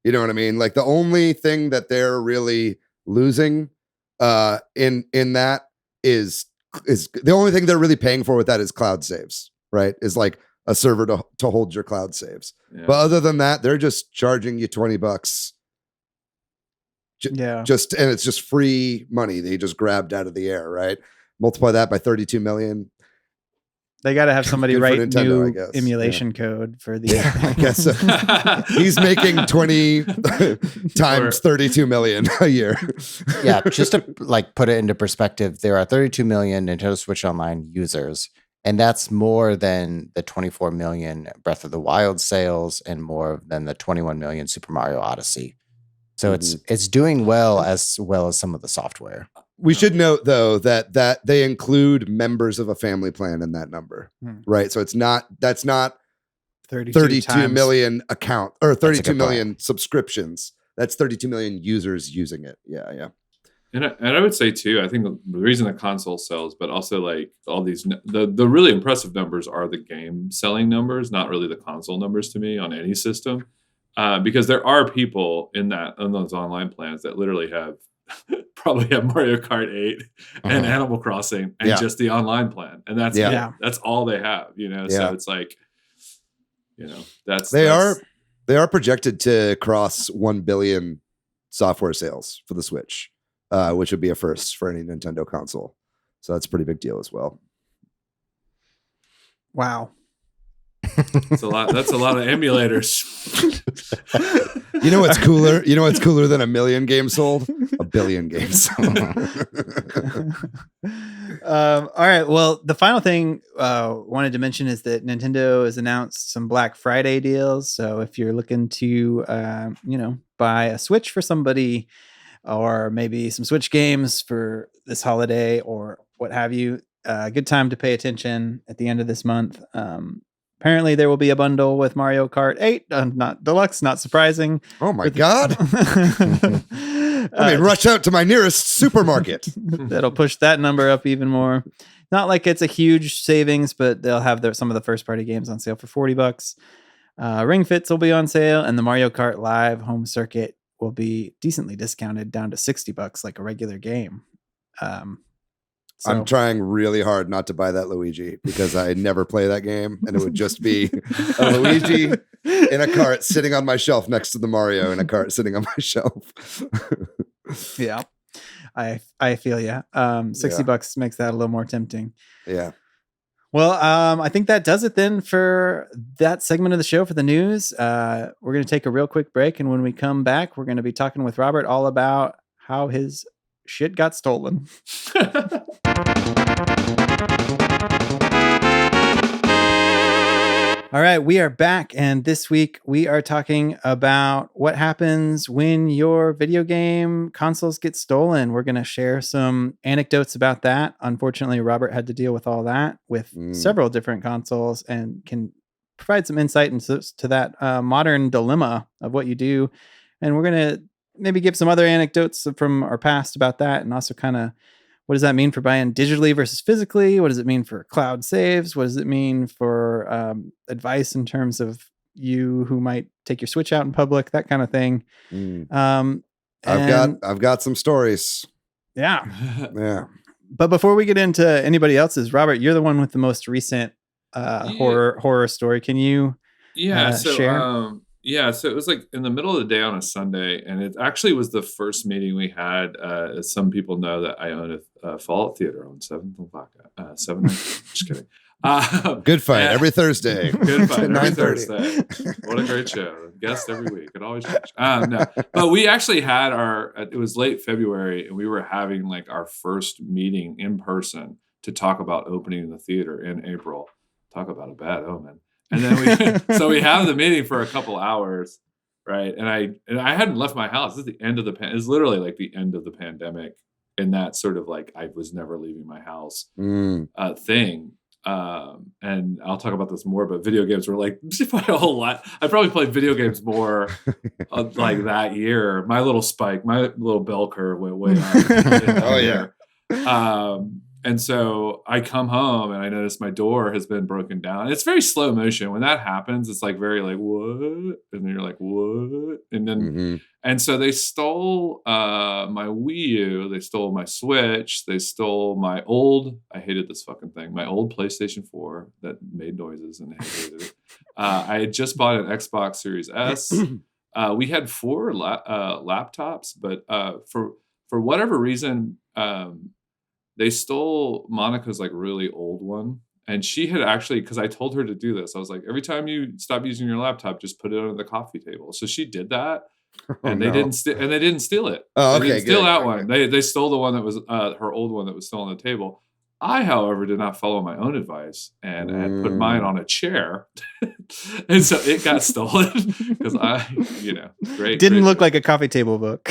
C: You know what I mean? Like the only thing that they're really losing in that is the only thing they're really paying for with that is cloud saves, right? Is like a server to hold your cloud saves. Yeah. But other than that, they're just charging you $20. And it's just free money they just grabbed out of the air, right? Multiply that by 32 million.
A: They got to have somebody write Nintendo, new emulation code for the.
C: Yeah, I guess so. He's making 20 times 32 million a year.
B: Yeah, just to put it into perspective, there are 32 million Nintendo Switch Online users, and that's more than the 24 million Breath of the Wild sales and more than the 21 million Super Mario Odyssey. So it's doing well as some of the software.
C: We should note though that they include members of a family plan in that number, right? So that's not 32 million account or 32 million subscriptions. That's 32 million users using it. Yeah.
D: And I would say too, I think the reason the console sells, but also like all these, the really impressive numbers are the game selling numbers, not really the console numbers to me on any system. Because there are people in those online plans that literally probably have Mario Kart 8 and Animal Crossing and just the online plan, and that's that's all they have. So it's like,
C: they are projected to cross 1 billion software sales for the Switch, which would be a first for any Nintendo console. So that's a pretty big deal as well.
A: Wow.
D: That's a lot of emulators.
C: You know what's cooler? You know what's cooler than 1 million games sold? 1 billion games.
A: All right. Well, the final thing wanted to mention is that Nintendo has announced some Black Friday deals. So if you're looking to, buy a Switch for somebody, or maybe some Switch games for this holiday or what have you, good time to pay attention at the end of this month. Apparently, there will be a bundle with Mario Kart 8, not deluxe, not surprising.
C: Oh my God. Rush out to my nearest supermarket.
A: That'll push that number up even more. Not like it's a huge savings, but they'll have some of the first party games on sale for $40. Ring Fits will be on sale, and the Mario Kart Live home circuit will be decently discounted down to $60 like a regular game.
C: I'm trying really hard not to buy that Luigi because I never play that game, and it would just be a Luigi in a cart sitting on my shelf next to the Mario in a cart sitting on my shelf.
A: Yeah, I feel you. $60 makes that a little more tempting.
C: Yeah.
A: Well, I think that does it then for that segment of the show for the news. We're going to take a real quick break, and when we come back, we're going to be talking with Robert all about how his shit got stolen. All right, we are back, and this week we are talking about what happens when your video game consoles get stolen. We're going to share some anecdotes about that. Unfortunately, Robert had to deal with all that with several different consoles and can provide some insight into that modern dilemma of what you do. And we're going to maybe give some other anecdotes from our past about that, and also kind of what does that mean for buying digitally versus physically? What does it mean for cloud saves? What does it mean for advice in terms of you who might take your Switch out in public, that kind of thing?
C: I've got some stories.
A: Yeah.
C: Yeah.
A: But before we get into anybody else's, Robert, you're the one with the most recent horror story. Can you share?
D: So it was like in the middle of the day on a Sunday, and it actually was the first meeting we had. As some people know, that I own a Fallout Theater on 7th and Vodka. 7th. Just kidding.
C: Good fight every Thursday.
D: Good fight every Thursday. What a great show. Guest every week. It always changes. No, but we actually had it was late February, and we were having like our first meeting in person to talk about opening the theater in April. Talk about a bad omen. And then we have the meeting for a couple hours, right? And I hadn't left my house. This is the end of it's literally like the end of the pandemic, in that sort of like I was never leaving my house thing. And I'll talk about this more, but video games were like a whole lot. I probably played video games more like that year. My little spike, my little bell curve went way up.
C: Oh yeah.
D: And so I come home and I notice my door has been broken down. It's very slow motion. When that happens, it's like very like, what? And then you're like, what? And then, and so they stole my Wii U. They stole my Switch. They stole my I hated this fucking thing, my old PlayStation 4 that made noises, and I hated it. I had just bought an Xbox Series S. We had 4 laptops, but for whatever reason, they stole Monica's like really old one. And she had actually, because I told her to do this, I was like, every time you stop using your laptop, just put it under the coffee table. So she did that, and they didn't steal it.
C: Oh,
D: they
C: okay,
D: didn't steal
C: good.
D: that one. They stole the one that was her old one that was still on the table. I, however, did not follow my own advice and had put mine on a chair, and so it got stolen because great.
A: Didn't look like a coffee table book.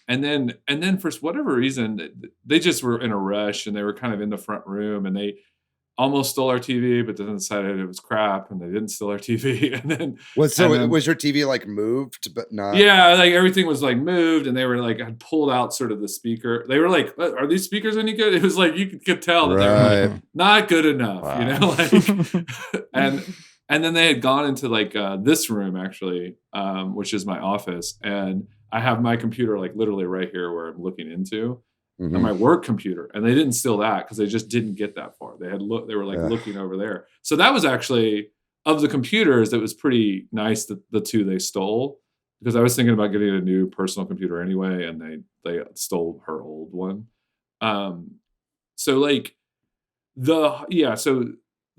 D: And then for whatever reason, they just were in a rush, and they were kind of in the front room, and they almost stole our TV, but then decided it was crap, and they didn't steal our TV. And then
C: was your TV like moved, but not?
D: Yeah, like everything was like moved, and they were like had pulled out sort of the speaker. They were like, "Are these speakers any good?" It was like you could tell that they were like, not good enough, like. And then they had gone into like this room actually, which is my office, and I have my computer like literally right here where I'm looking into, and my work computer, and they didn't steal that because they just didn't get that far. They were like looking over there. So that was actually, of the computers, that was pretty nice, the 2 they stole, because I was thinking about getting a new personal computer anyway, and they stole her old one. So like so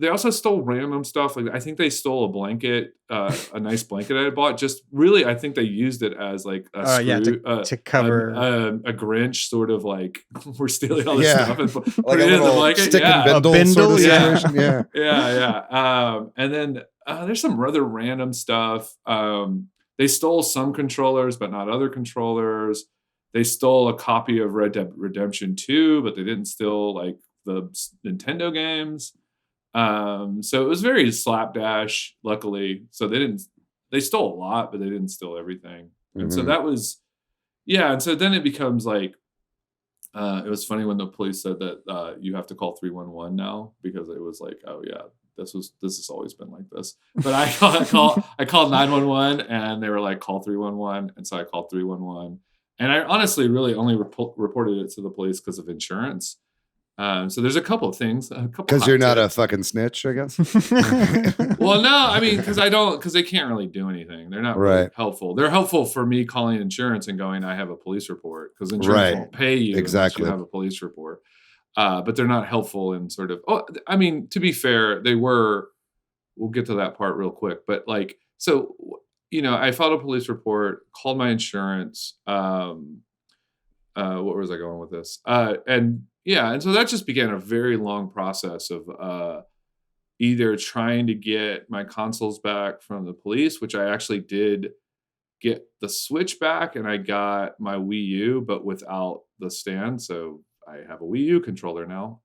D: they also stole random stuff. Like I think they stole a blanket, a nice blanket I had bought. Just really, I think they used it as like a screw,
A: to cover
D: a Grinch sort of like we're stealing all this
C: Yeah.
D: stuff and put
C: Like
D: it
C: a
D: in the
C: little
D: blanket.
C: stick and
D: Yeah,
C: bindle,
A: bindle,
C: sort of
A: yeah.
C: situation. Yeah.
D: yeah. And then there's some other random stuff. They stole some controllers, but not other controllers. They stole a copy of Red Dead Redemption 2, but they didn't steal like the Nintendo games. So it was very slapdash, luckily. So they stole a lot, but they didn't steal everything. And so that was, and so then it becomes like, it was funny when the police said that you have to call 311 now, because it was like, oh yeah, this has always been like this. But I called 911 and they were like, call 311. And so I called 311. And I honestly really only reported it to the police because of insurance. So there's a couple of things.
C: Because you're not a fucking snitch, I guess.
D: Well, no, I mean, because they can't really do anything. They're not really helpful. They're helpful for me calling insurance and going, I have a police report, because insurance won't pay you unless you have a police report. But they're not helpful in sort of, I mean, to be fair, we'll get to that part real quick. But like, so, I filed a police report, called my insurance. What was I going with this? And so that just began a very long process of either trying to get my consoles back from the police, which I actually did get the Switch back, and I got my Wii U, but without the stand. So I have a Wii U controller now.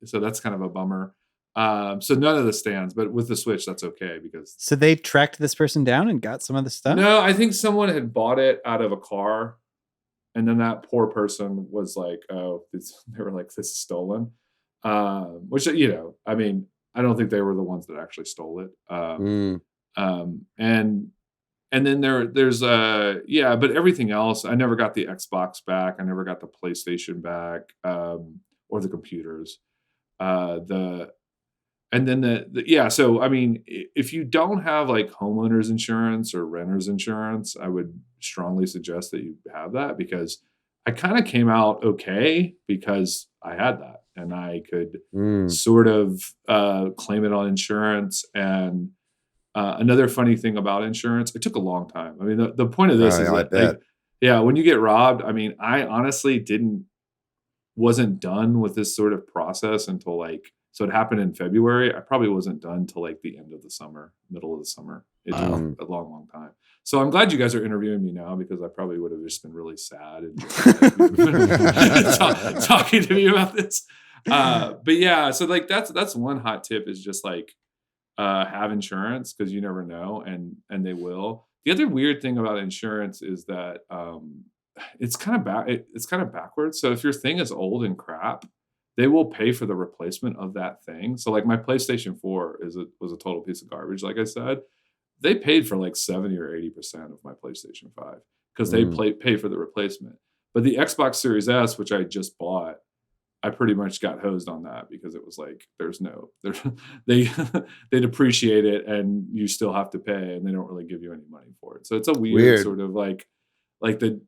D: So that's kind of a bummer. So none of the stands, but with the Switch, that's okay because. So
A: they tracked this person down and got some of the stuff?
D: No, I think someone had bought it out of a car. And then that poor person was like, they were like, this is stolen. Which, I mean, I don't think they were the ones that actually stole it. And then there's but everything else, I never got the Xbox back. I never got the PlayStation back, or the computers. So I mean, if you don't have like homeowners insurance or renters insurance, I would strongly suggest that you have that, because I kind of came out okay because I had that and I could sort of claim it on insurance. And another funny thing about insurance, it took a long time. I mean, the point of this is that, when you get robbed, I mean, I honestly wasn't done with this sort of process until like. So it happened in February. I probably wasn't done till like the end of the summer, middle of the summer. It took a long, long time. So I'm glad you guys are interviewing me now, because I probably would have just been really sad and talking to me about this. But yeah, so like that's one hot tip, is just like have insurance, because you never know, and they will. The other weird thing about insurance is that it's kind of backwards. So if your thing is old and crap, they will pay for the replacement of that thing. So like my PlayStation 4 was a total piece of garbage. Like I said, they paid for like 70 or 80% of my PlayStation 5 because they pay for the replacement. But the Xbox Series S, which I just bought, I pretty much got hosed on that, because it was like, they depreciate it and you still have to pay, and they don't really give you any money for it. So it's a weird. Sort of like the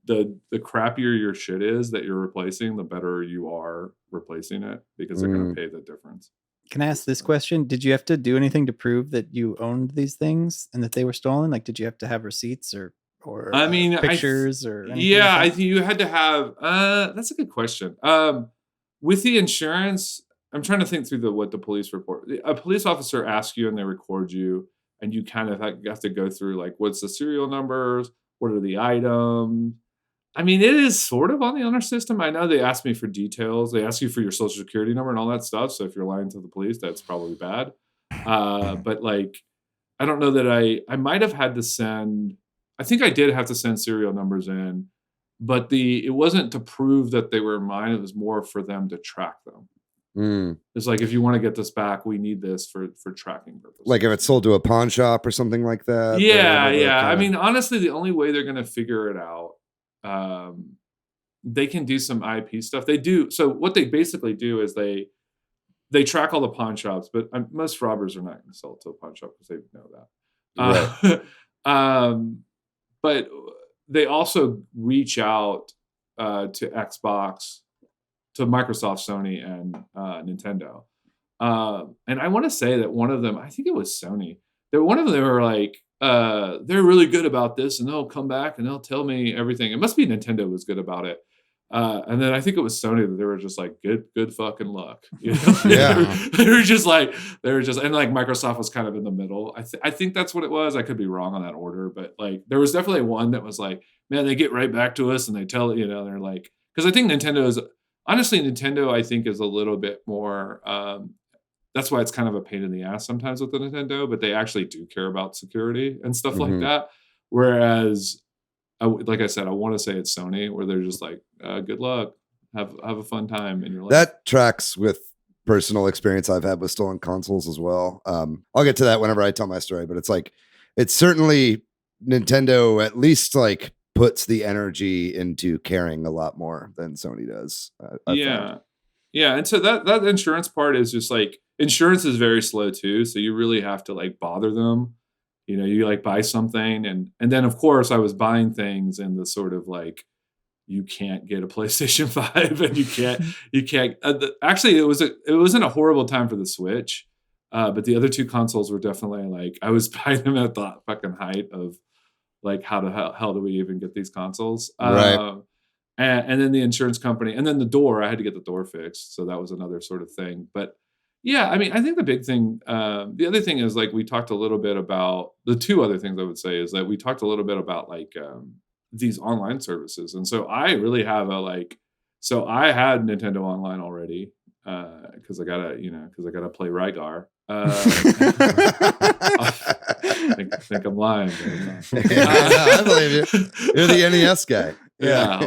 D: crappier your shit is that you're replacing, the better you are replacing it, because they're going to pay the difference.
A: Can I ask this question? Did you have to do anything to prove that you owned these things and that they were stolen? Like, did you have to have receipts or I mean, pictures or anything?
D: Yeah, I think you had to have. That's a good question. With the insurance, I'm trying to think through what the police report. A police officer asks you and they record you, and you kind of have to go through like, what's the serial numbers? What are the items? I mean, it is sort of on the honor system. I know they ask me for details. They ask you for your social security number and all that stuff. So if you're lying to the police, that's probably bad. But like, I don't know that I might have had to send. I think I did have to send serial numbers in, but it wasn't to prove that they were mine. It was more for them to track them. It's like, if you want to get this back, we need this for tracking purposes.
C: Like if it's sold to a pawn shop or something like that.
D: Yeah. I mean, honestly, the only way they're going to figure it out, they can do some IP stuff. They do. So what they basically do is they track all the pawn shops, but most robbers are not going to sell it to a pawn shop because they know that. But they also reach out to Xbox, to Microsoft, Sony, and Nintendo. And I want to say that one of them, I think it was Sony, that one of them were like, they're really good about this, and they'll come back and they'll tell me everything. It must be Nintendo was good about it. And then I think it was Sony that they were just like, good fucking luck. You know? they were just, and like Microsoft was kind of in the middle. I think that's what it was. I could be wrong on that order, but like there was definitely one that was like, man, they get right back to us and they tell, they're like, because I think Nintendo, I think is a little bit more, that's why it's kind of a pain in the ass sometimes with the Nintendo, but they actually do care about security and stuff like that. Whereas, like I said, I want to say it's Sony, where they're just like, good luck, have a fun time in your life.
C: That tracks with personal experience I've had with stolen consoles as well. I'll get to that whenever I tell my story, but it's like, it's certainly Nintendo at least like puts the energy into caring a lot more than Sony does.
D: Yeah. And so that insurance part is just like, insurance is very slow too. So you really have to like bother them. You like buy something and then of course I was buying things in the sort of like, you can't get a PlayStation 5 and you can't, actually it wasn't a horrible time for the Switch. But the other two consoles were definitely like, I was buying them at the fucking height of like, how the hell do we even get these consoles?
C: Right.
D: And then the insurance company, and then the door, I had to get the door fixed. So that was another sort of thing. But yeah, I mean, I think the big thing, the other thing is like, we talked a little bit about, the two other things I would say is that we talked a little bit about like these online services. And so I really have I had Nintendo Online already because I gotta play Rygar. I think I'm lying.
C: I believe you. You're the NES guy.
D: Yeah.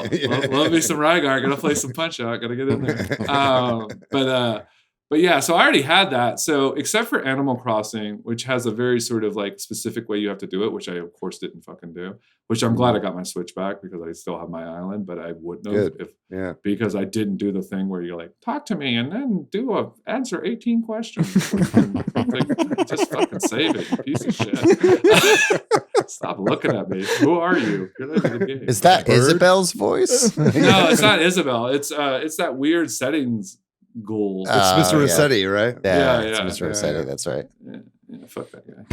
D: Love me some Rygar. Gotta play some Punch Out. Gotta get in there. But yeah, so I already had that. So except for Animal Crossing, which has a very sort of like specific way you have to do it, which I of course didn't fucking do, which I'm glad I got my Switch back because I still have my island, but I wouldn't have because I didn't do the thing where you're like, talk to me and then answer 18 questions. Like, just fucking save it, you piece of shit. Stop looking at me. Who are you? You're not in the game.
B: Is that Isabel's voice?
D: No, it's not Isabel. It's that weird settings ghoul.
C: It's Mr. Rossetti, right?
B: Yeah, it's Mr. Rossetti. That's right.
D: Yeah, fuck that guy.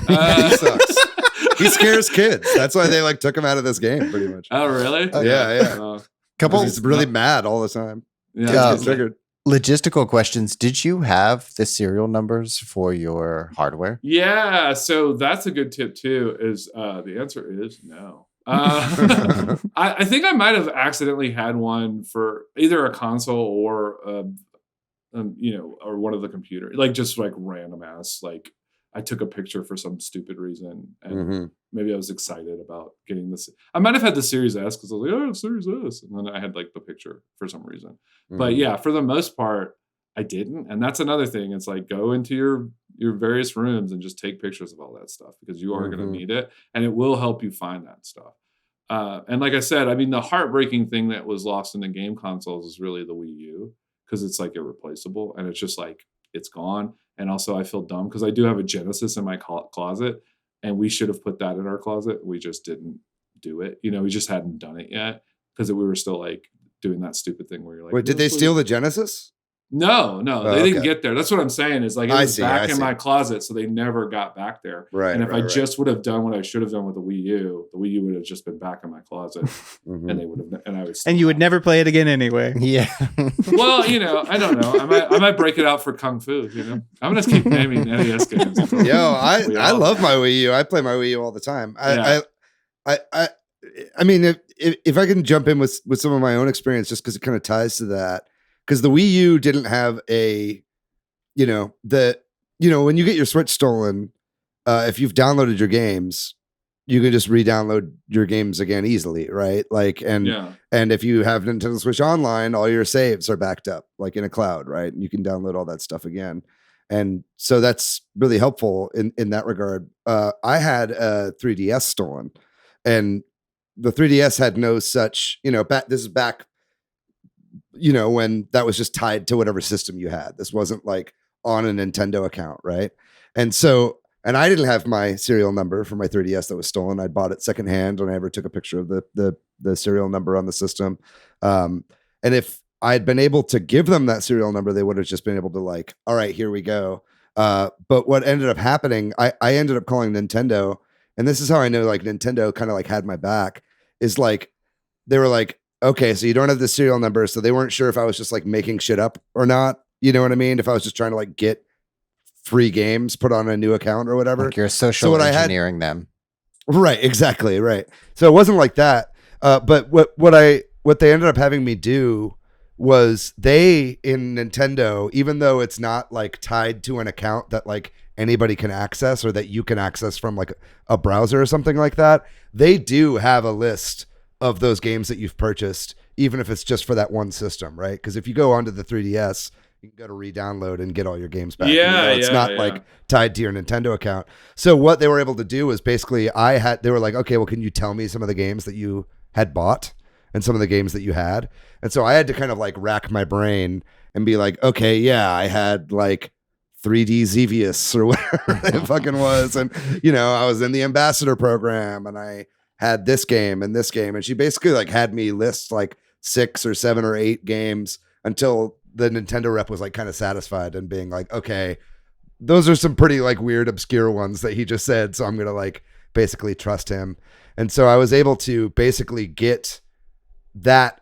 C: He sucks. He scares kids. That's why they like took him out of this game, pretty much.
D: Oh, really?
C: Yeah. He's really mad all the time.
D: Yeah,
C: triggered.
B: Logistical questions. Did you have the serial numbers for your hardware?
D: Yeah, so that's a good tip too. Is the answer is no. I think I might have accidentally had one for either a console or or one of the computer, like just like random ass, like I took a picture for some stupid reason and maybe I was excited about getting this. I might have had the Series S because I was like, oh, Series S. And then I had like the picture for some reason. But yeah, for the most part, I didn't. And that's another thing. It's like, go into your various rooms and just take pictures of all that stuff because you are going to need it and it will help you find that stuff. And like I said, I mean, the heartbreaking thing that was lost in the game consoles is really the Wii U. Because it's like irreplaceable and it's just like it's gone. And also I feel dumb because I do have a Genesis in my closet and we should have put that in our closet. We just didn't do it. We just hadn't done it yet because we were still like doing that stupid thing where you're like,
C: wait, did they steal the Genesis?
D: No, they didn't get there. That's what I'm saying is like it was back in my closet, so they never got back there.
C: Right.
D: And if I just would have done what I should have done with the Wii U would have just been back in my closet, and they would have, and I would.
A: And you would never play it again anyway.
B: Yeah.
D: Well, I don't know. I might break it out for Kung Fu. I'm gonna keep naming NES games.
C: Yo, I love my Wii U. I play my Wii U all the time. I mean, if I can jump in with some of my own experience, just because it kind of ties to that. Because the Wii U didn't have when you get your Switch stolen, if you've downloaded your games, you can just re-download your games again easily, right? Like, and if you have Nintendo Switch Online, all your saves are backed up, like in a cloud, right? And you can download all that stuff again. And so that's really helpful in that regard. I had a 3DS stolen, and the 3DS had no such, this is back, when that was just tied to whatever system you had. This wasn't like on a Nintendo account, right? And I didn't have my serial number for my 3DS that was stolen. I bought it secondhand, and I never took a picture of the serial number on the system. And if I had been able to give them that serial number, they would have just been able to like, all right, here we go. But what ended up happening, I ended up calling Nintendo, and this is how I know like Nintendo kind of like had my back, is like they were like, okay, so you don't have the serial number, so they weren't sure if I was just like making shit up or not. You know what I mean? If I was just trying to like get free games put on a new account or whatever.
B: Like you're social engineering them.
C: Right, exactly, right. So it wasn't like that. But what they ended up having me do was they in Nintendo, even though it's not like tied to an account that like anybody can access or that you can access from like a browser or something like that, they do have a list of those games that you've purchased, even if it's just for that one system, right? Because if you go onto the 3DS, you can go to re-download and get all your games back.
D: Yeah,
C: it's not like tied to your Nintendo account. So what they were able to do was basically they were like, okay, well, can you tell me some of the games that you had bought and some of the games that you had? And so I had to kind of like rack my brain and be like, okay, yeah, I had like 3D Xevious or whatever it fucking was. And, you know, I was in the ambassador program and I had this game and this game. And she basically like had me list like 6 or 7 or 8 games until the Nintendo rep was like kind of satisfied and being like, okay, those are some pretty like weird, obscure ones that he just said. So I'm going to like basically trust him. And so I was able to basically get that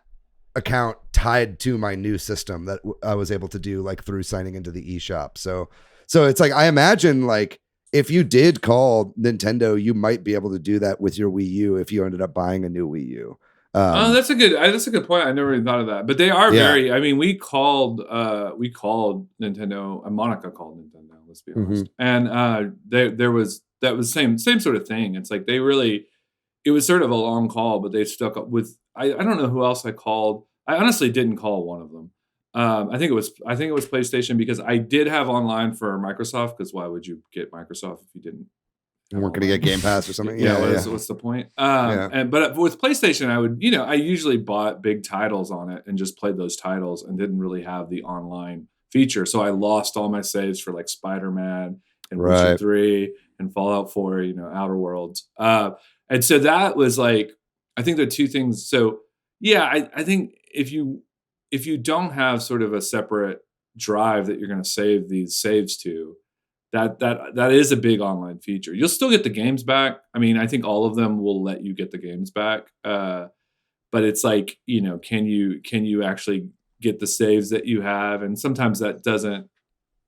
C: account tied to my new system that I was able to do like through signing into the eShop. So it's like, I imagine like if you did call Nintendo, you might be able to do that with your Wii U if you ended up buying a new Wii U.
D: That's a good point. I never even thought of that, but they are very. I mean, we called Nintendo. Monica called Nintendo. Let's be honest, and there was same sort of thing. It's like they really. It was sort of a long call, but they stuck up with. I don't know who else I called. I honestly didn't call one of them. I think it was PlayStation because I did have online for Microsoft. Because why would you get Microsoft if you didn't?
C: You weren't going to get Game Pass or something.
D: What's the point? But with PlayStation, I would, I usually bought big titles on it and just played those titles and didn't really have the online feature. So I lost all my saves for like Spider-Man and Witcher 3 and Fallout 4, Outer Worlds. And so that was like, I think the two things. So yeah, I think if you don't have sort of a separate drive that you're going to save these saves to, that is a big online feature. You'll still get the games back. I mean, I think all of them will let you get the games back. But it's like, can you actually get the saves that you have? And sometimes that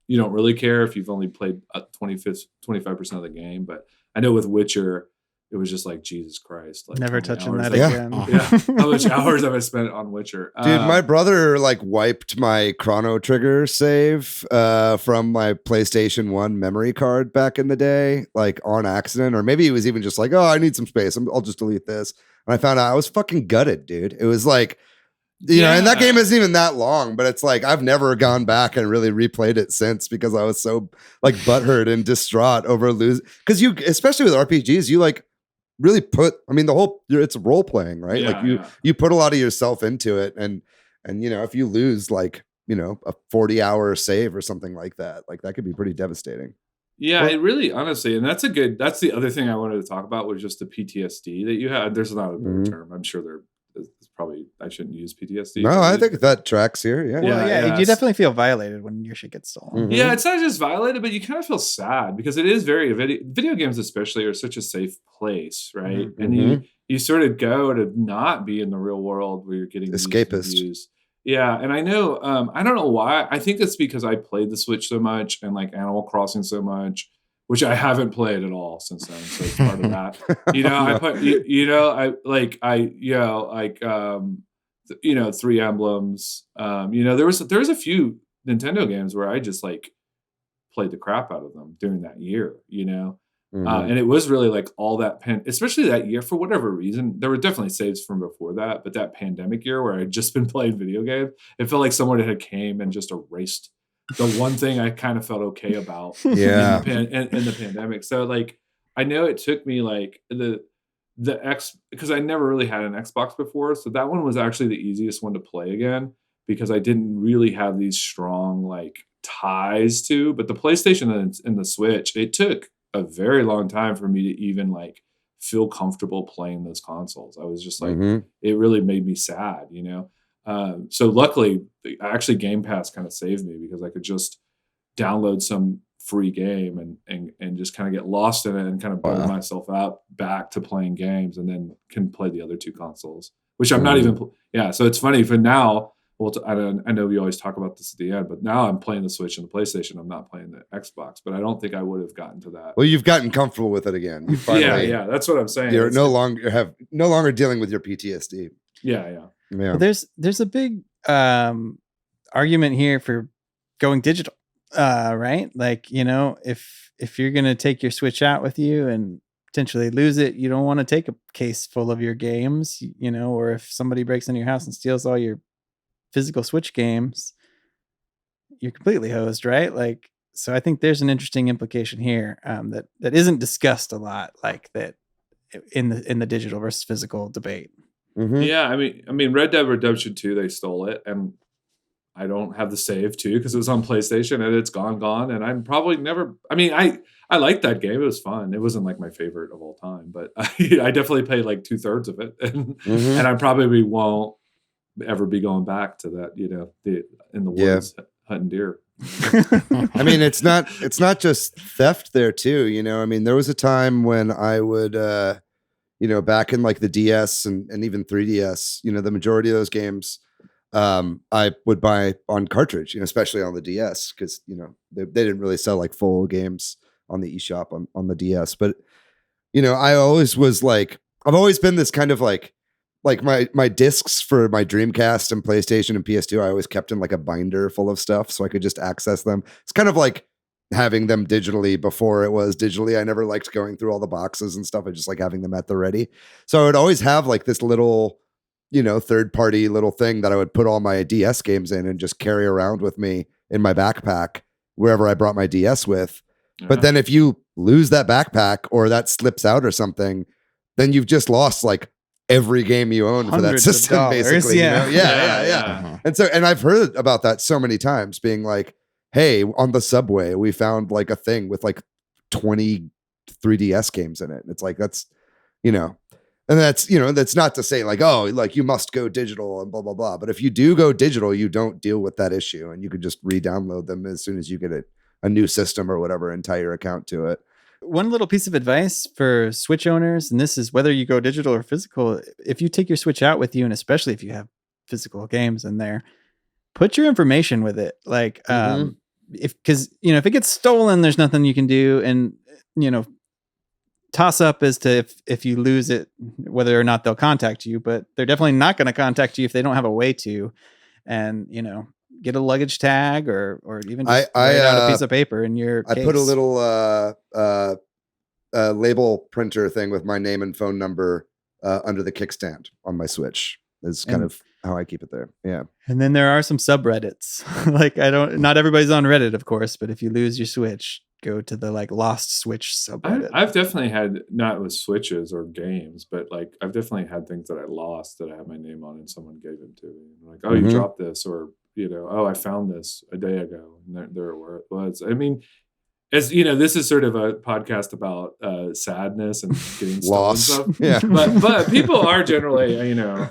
D: you don't really care if you've only played 25% of the game. But I know with Witcher, it was just like, Jesus Christ. Like,
A: never touching that again.
D: How much hours have I spent on Witcher?
C: Dude, my brother like wiped my Chrono Trigger save from my PlayStation 1 memory card back in the day, like on accident. Or maybe he was even just like, oh, I need some space. I'll just delete this. And I found out I was fucking gutted, dude. It was like, and that game isn't even that long, but it's like I've never gone back and really replayed it since because I was so like butthurt and distraught over losing. Because especially with RPGs, you like really put, it's role playing, right? You put a lot of yourself into it. And if you lose like, a 40-hour save or something like that could be pretty devastating.
D: Yeah, it really, honestly, and that's the other thing I wanted to talk about was just the PTSD that you had. There's not a better term. I'm sure it's probably, I shouldn't use PTSD.
C: No, I think that tracks here. Yeah.
A: Well, you definitely feel violated when your shit gets stolen.
D: Yeah, it's not just violated, but you kind of feel sad because it is video games especially are such a safe place, right? And you sort of go to not be in the real world where you're getting
C: escapist.
D: Yeah, and I know, I don't know why. I think it's because I played the Switch so much and like Animal Crossing so much, which I haven't played at all since then. So it's part of that. Three Emblems. There was a few Nintendo games where I just like played the crap out of them during that year, and it was really like all that especially that year for whatever reason. There were definitely saves from before that, but that pandemic year where I'd just been playing video games, it felt like someone had came and just erased the one thing I kind of felt okay about in the pandemic. So like, I know it took me like because I never really had an Xbox before. So that one was actually the easiest one to play again because I didn't really have these strong like ties to, but the PlayStation and the Switch, it took a very long time for me to even like feel comfortable playing those consoles. I was just like, it really made me sad, So luckily, actually Game Pass kind of saved me because I could just download some free game and just kind of get lost in it and kind of build myself out back to playing games, and then can play the other two consoles, which I'm not even. So it's funny for now. Well, I know we always talk about this at the end, but now I'm playing the Switch and the PlayStation. I'm not playing the Xbox, but I don't think I would have gotten to that.
C: Well, you've gotten comfortable with it again. You finally,
D: that's what I'm saying.
C: You're no longer dealing with your PTSD.
D: Yeah.
A: Well, there's a big argument here for going digital, right? Like, if you're gonna take your Switch out with you and potentially lose it, you don't want to take a case full of your games, or if somebody breaks into your house and steals all your physical Switch games, you're completely hosed, right? Like, so I think there's an interesting implication here that isn't discussed a lot, like that in the digital versus physical debate.
C: Mm-hmm.
D: Yeah, I mean, Red Dead Redemption 2, they stole it, and I don't have the save too because it was on PlayStation and it's gone, and I'm probably never. I mean, I liked that game; it was fun. It wasn't like my favorite of all time, but I definitely played like 2/3 of it, and I probably won't ever be going back to that, in the woods hunting deer.
C: I mean, it's not just theft there too. I mean, there was a time when I would, back in like the DS and even 3DS, the majority of those games, I would buy on cartridge, especially on the DS, because, they didn't really sell like full games on the eShop on the DS. But, I always was like, I've always been this kind of like my discs for my Dreamcast and PlayStation and PS2, I always kept in like a binder full of stuff so I could just access them. It's kind of like having them digitally before it was digitally. I never liked going through all the boxes and stuff. I just like having them at the ready. So I would always have like this little, third party little thing that I would put all my DS games in and just carry around with me in my backpack wherever I brought my DS with. But then if you lose that backpack or that slips out or something, then you've just lost like every game you own for that system, basically. Yeah. And I've heard about that so many times, being like, hey, on the subway, we found like a thing with like 20 3DS games in it. And it's like, that's, and that's not to say like, oh, like you must go digital and blah, blah, blah. But if you do go digital, you don't deal with that issue, and you could just re-download them as soon as you get a new system or whatever and tie your account to it.
A: One little piece of advice for Switch owners, and this is whether you go digital or physical, if you take your Switch out with you, and especially if you have physical games in there, put your information with it. Like, if it gets stolen, there's nothing you can do. And, toss up as to if you lose it, whether or not they'll contact you, but they're definitely not going to contact you if they don't have a way to. And, get a luggage tag or even just write out a piece of paper in your case.
C: I put a little label printer thing with my name and phone number under the kickstand on my Switch. Is kind of how I keep it there. Yeah.
A: And then there are some subreddits. Like not everybody's on Reddit, of course, but if you lose your Switch, go to the like Lost Switch subreddit.
D: I've definitely had, not with Switches or games, but like I've definitely had things that I lost that I had my name on and someone gave them to me. Like, oh, you dropped this, or oh, I found this a day ago, and there where it was. I mean, as this is sort of a podcast about sadness and getting
C: lost
D: stuff.
C: Yeah,
D: but people are generally,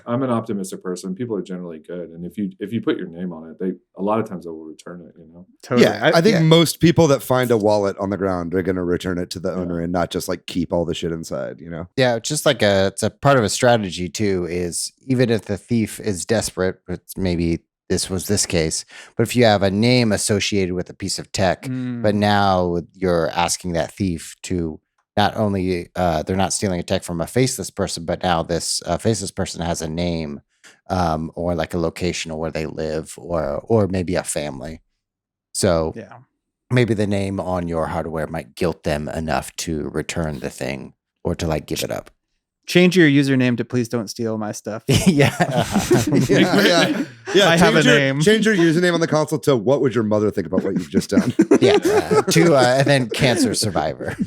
D: I'm an optimistic person. People are generally good, and if you put your name on it, a lot of times they will return it.
A: Totally.
C: Yeah, I think most people that find a wallet on the ground are going to return it to the owner and not just like keep all the shit inside.
B: Yeah, just like it's a part of a strategy too. Is even if the thief is desperate, it's maybe. This was this case, but if you have a name associated with a piece of tech, but now you're asking that thief to not only they're not stealing a tech from a faceless person, but now this faceless person has a name or like a location or where they live or maybe a family. So maybe the name on your hardware might guilt them enough to return the thing or to like give it up.
A: Change your username to please don't steal my stuff.
B: Yeah.
C: Yeah.
A: I have a name.
C: Change your username on the console to what would your mother think about what you've just done?
B: Yeah. And then cancer survivor.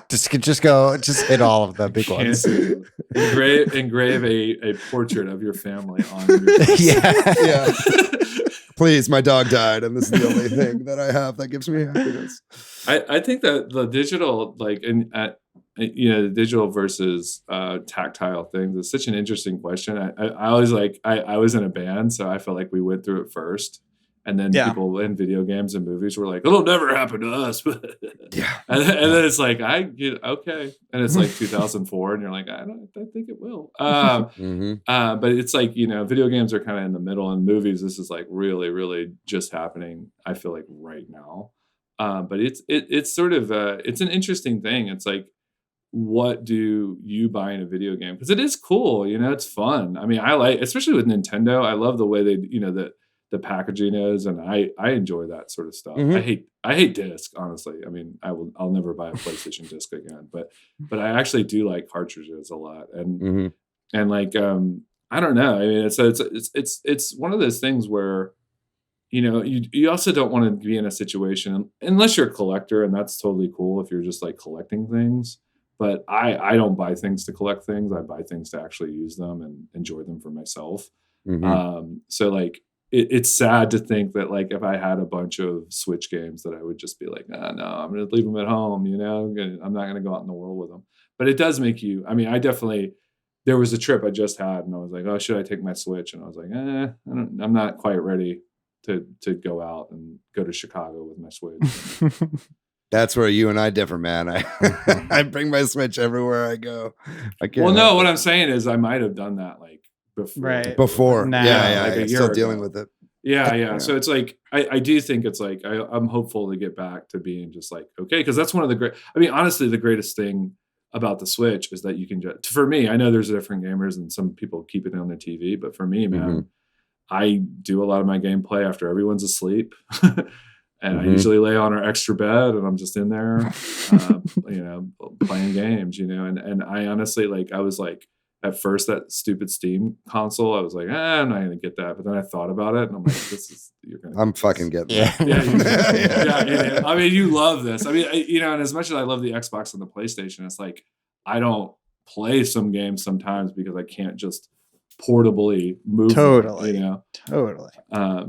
B: just hit all of the big ones.
D: Engrave a portrait of your family on your
C: yeah. Please, my dog died, and this is the only thing that I have that gives me happiness.
D: I think that the digital, like, the digital versus tactile things is such an interesting question. I always I was in a band, so I felt like we went through it first. And then people in video games and movies were like, it'll never happen to us.
C: Yeah.
D: And then it's like, okay. And it's like 2004 and you're like, I think it will. But it's like, video games are kind of in the middle, and movies, this is like really, really just happening, I feel like, right now. But it's sort of, it's an interesting thing. It's like, what do you buy in a video game? Because it is cool, it's fun. I mean, I like, especially with Nintendo, I love the way they, the packaging is, and I enjoy that sort of stuff. I hate disc, honestly. I mean, I'll never buy a PlayStation disc again, but I actually do like cartridges a lot, and like I don't know. I mean, it's one of those things where you also don't want to be in a situation, unless you're a collector, and that's totally cool if you're just like collecting things. But I don't buy things to collect things. I buy things to actually use them and enjoy them for myself. So like, it's sad to think that like if I had a bunch of Switch games that I would just be like, no, I'm going to leave them at home. I'm not going to go out in the world with them. But it does make you. I mean, there was a trip I just had, and I was like, oh, should I take my Switch? And I was like, I'm not quite ready to go out and go to Chicago with my Switch.
C: That's where you and I differ, man. I bring my Switch everywhere I go. I can't.
D: Well, no, what I'm saying is I might have done that like before.
A: Right.
C: Before.
A: Now,
C: yeah.
D: like a year
C: Still
D: ago.
C: dealing with it.
D: Yeah. So it's like, I do think it's like, I'm hopeful to get back to being just like, okay. Because that's one of the honestly, the greatest thing about the Switch is that you can just, for me, I know there's different gamers and some people keep it on their TV, but for me, man, I do a lot of my gameplay after everyone's asleep. And I usually lay on our extra bed and I'm just in there, playing games, and I honestly, like, I was like, at first that stupid Steam console, I was like, I'm not going to get that. But then I thought about it and I'm like,
C: I'm fucking getting
B: Yeah.
C: that.
D: I mean, you love this. I mean, and as much as I love the Xbox and the PlayStation, it's like, I don't play some games sometimes because I can't just portably move
A: Totally.
D: them,
A: Totally.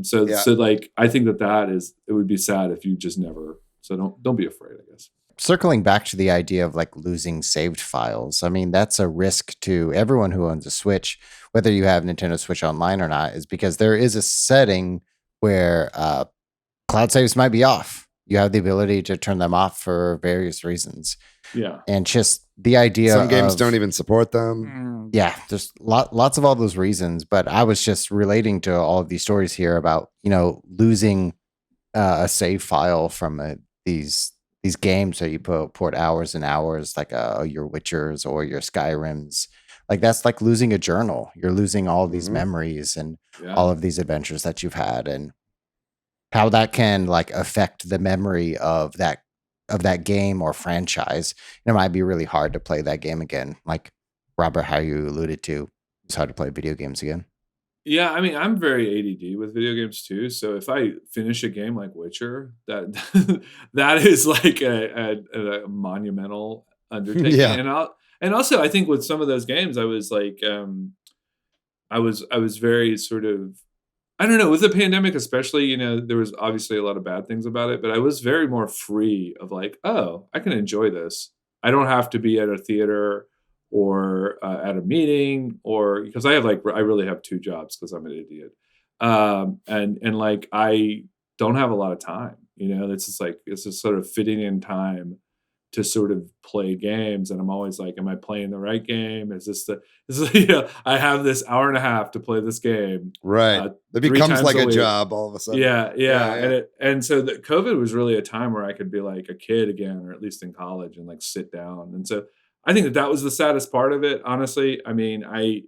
D: So like, I think it would be sad if you just never, so don't be afraid, I guess.
B: Circling back to the idea of like losing saved files, I mean, that's a risk to everyone who owns a Switch, whether you have Nintendo Switch Online or not, is because there is a setting where cloud saves might be off. You have the ability to turn them off for various reasons.
D: Yeah.
B: And just the idea
C: some games don't even support them.
B: Yeah, there's lots of all those reasons. But I was just relating to all of these stories here about, losing a save file from these games that you port hours and hours, like your Witchers or your Skyrims. Like, that's like losing a journal. You're losing all of these memories and all of these adventures that you've had, and how that can like affect the memory of that game or franchise. It might be really hard to play that game again. Like Robert, how you alluded to, it's hard to play video games again.
D: Yeah, I mean, I'm very ADD with video games too. So if I finish a game like Witcher, that is like a monumental undertaking.
C: Yeah.
D: And also, I think with some of those games, I was like, I was very sort of, I don't know, with the pandemic especially, there was obviously a lot of bad things about it, but I was very more free of like, oh, I can enjoy this. I don't have to be at a theater or at a meeting, or because I really have two jobs because I'm an idiot. And like, I don't have a lot of time, it's just sort of fitting in time to sort of play games. And I'm always like, am I playing the right game? I have this hour and a half to play this game.
C: Right. It becomes like a job all of a sudden.
D: Yeah. And so the COVID was really a time where I could be like a kid again, or at least in college, and like sit down. And so I think that was the saddest part of it, honestly. I mean, I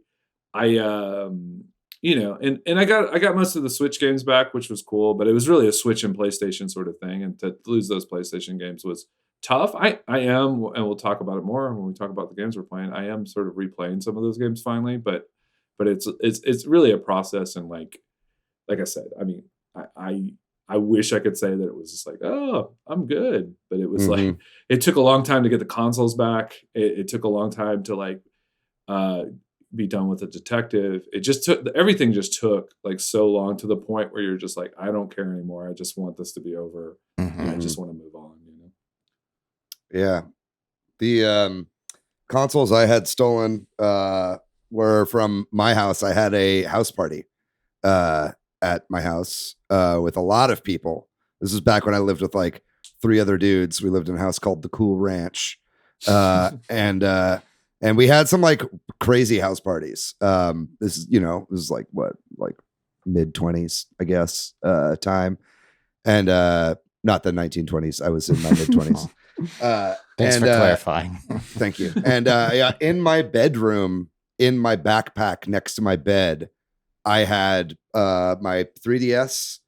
D: got most of the Switch games back, which was cool, but it was really a Switch and PlayStation sort of thing. And to lose those PlayStation games was tough. I am, and we'll talk about it more when we talk about the games we're playing. I am sort of replaying some of those games finally, but it's really a process. And like I said, I mean, I wish I could say that it was just like, oh, I'm good. But it was like, it took a long time to get the consoles back. It took a long time to like be done with the detective. Everything just took like so long, to the point where you're just like, I don't care anymore. I just want this to be over. And I just want to move on,
C: Yeah. The consoles I had stolen were from my house. I had a house party at my house with a lot of people. This is back when I lived with like 3 other dudes. We lived in a house called the Cool Ranch, and we had some like crazy house parties. This is this is like mid-20s, I guess, time, and not the 1920s. I was in my mid-20s.
B: Thanks for clarifying.
C: Thank you. And in my bedroom, in my backpack next to my bed, I had my 3DS,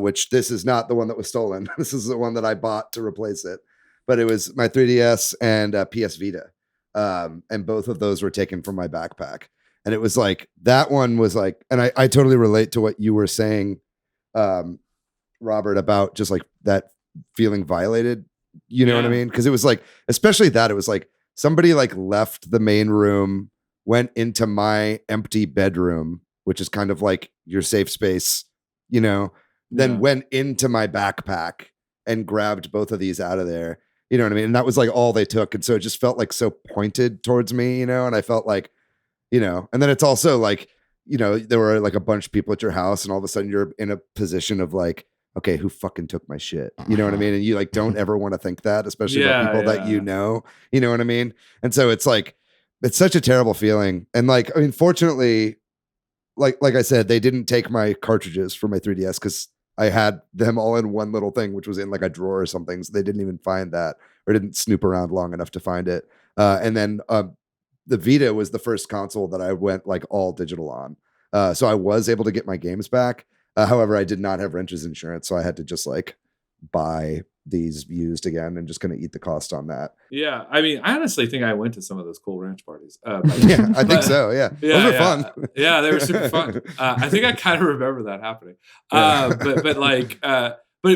C: which this is not the one that was stolen. This is the one that I bought to replace it. But it was my 3DS and PS Vita. And both of those were taken from my backpack. And it was like, that one was like, and I totally relate to what you were saying, Robert, about just like that feeling violated. You know what I mean? Because it was like, especially that, it was like somebody like left the main room, went into my empty bedroom, which is kind of like your safe space, then went into my backpack and grabbed both of these out of there. You know what I mean? And that was like all they took. And so it just felt like so pointed towards me, and I felt like, and then it's also like, there were like a bunch of people at your house, and all of a sudden you're in a position of like, okay, who fucking took my shit? You know what I mean? And you like don't ever want to think that, especially about people that you know what I mean? And so it's like, it's such a terrible feeling. And like, I mean, fortunately, like I said, they didn't take my cartridges for my 3DS because I had them all in one little thing, which was in like a drawer or something. So they didn't even find that, or didn't snoop around long enough to find it. And then the Vita was the first console that I went like all digital on. So I was able to get my games back. However, I did not have renter's insurance, so I had to just like buy these used again and just going to eat the cost on that.
D: Yeah, I mean, I honestly think I went to some of those Cool Ranch parties.
C: Yeah, I think so. Yeah, those were fun.
D: Yeah, they were super fun. I think I kind of remember that happening. But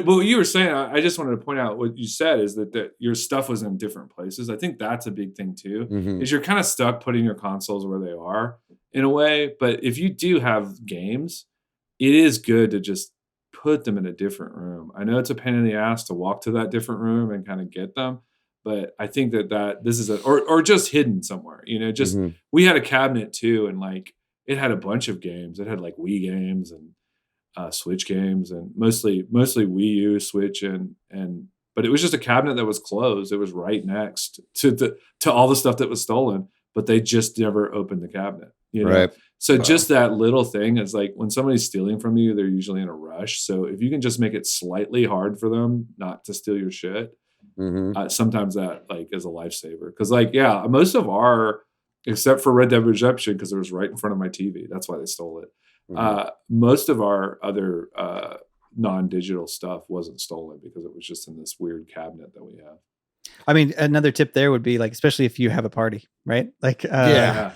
D: what you were saying, I just wanted to point out what you said is that your stuff was in different places. I think that's a big thing too.
C: Mm-hmm.
D: Is you're kind of stuck putting your consoles where they are in a way. But if you do have games, it is good to just put them in a different room. I know it's a pain in the ass to walk to that different room and kind of get them, but I think that this is or just hidden somewhere, we had a cabinet too. And like, it had a bunch of games. It had like Wii games and Switch games, and mostly Wii U, Switch, but it was just a cabinet that was closed. It was right next to all the stuff that was stolen, but they just never opened the cabinet,
C: Right.
D: So just that little thing is like, when somebody's stealing from you, they're usually in a rush. So if you can just make it slightly hard for them not to steal your shit, sometimes that like is a lifesaver. Because like, most of our, except for Red Dead Redemption, because it was right in front of my TV, that's why they stole it. Most of our other non-digital stuff wasn't stolen because it was just in this weird cabinet that we have.
A: I mean, another tip there would be like, especially if you have a party, right? Like,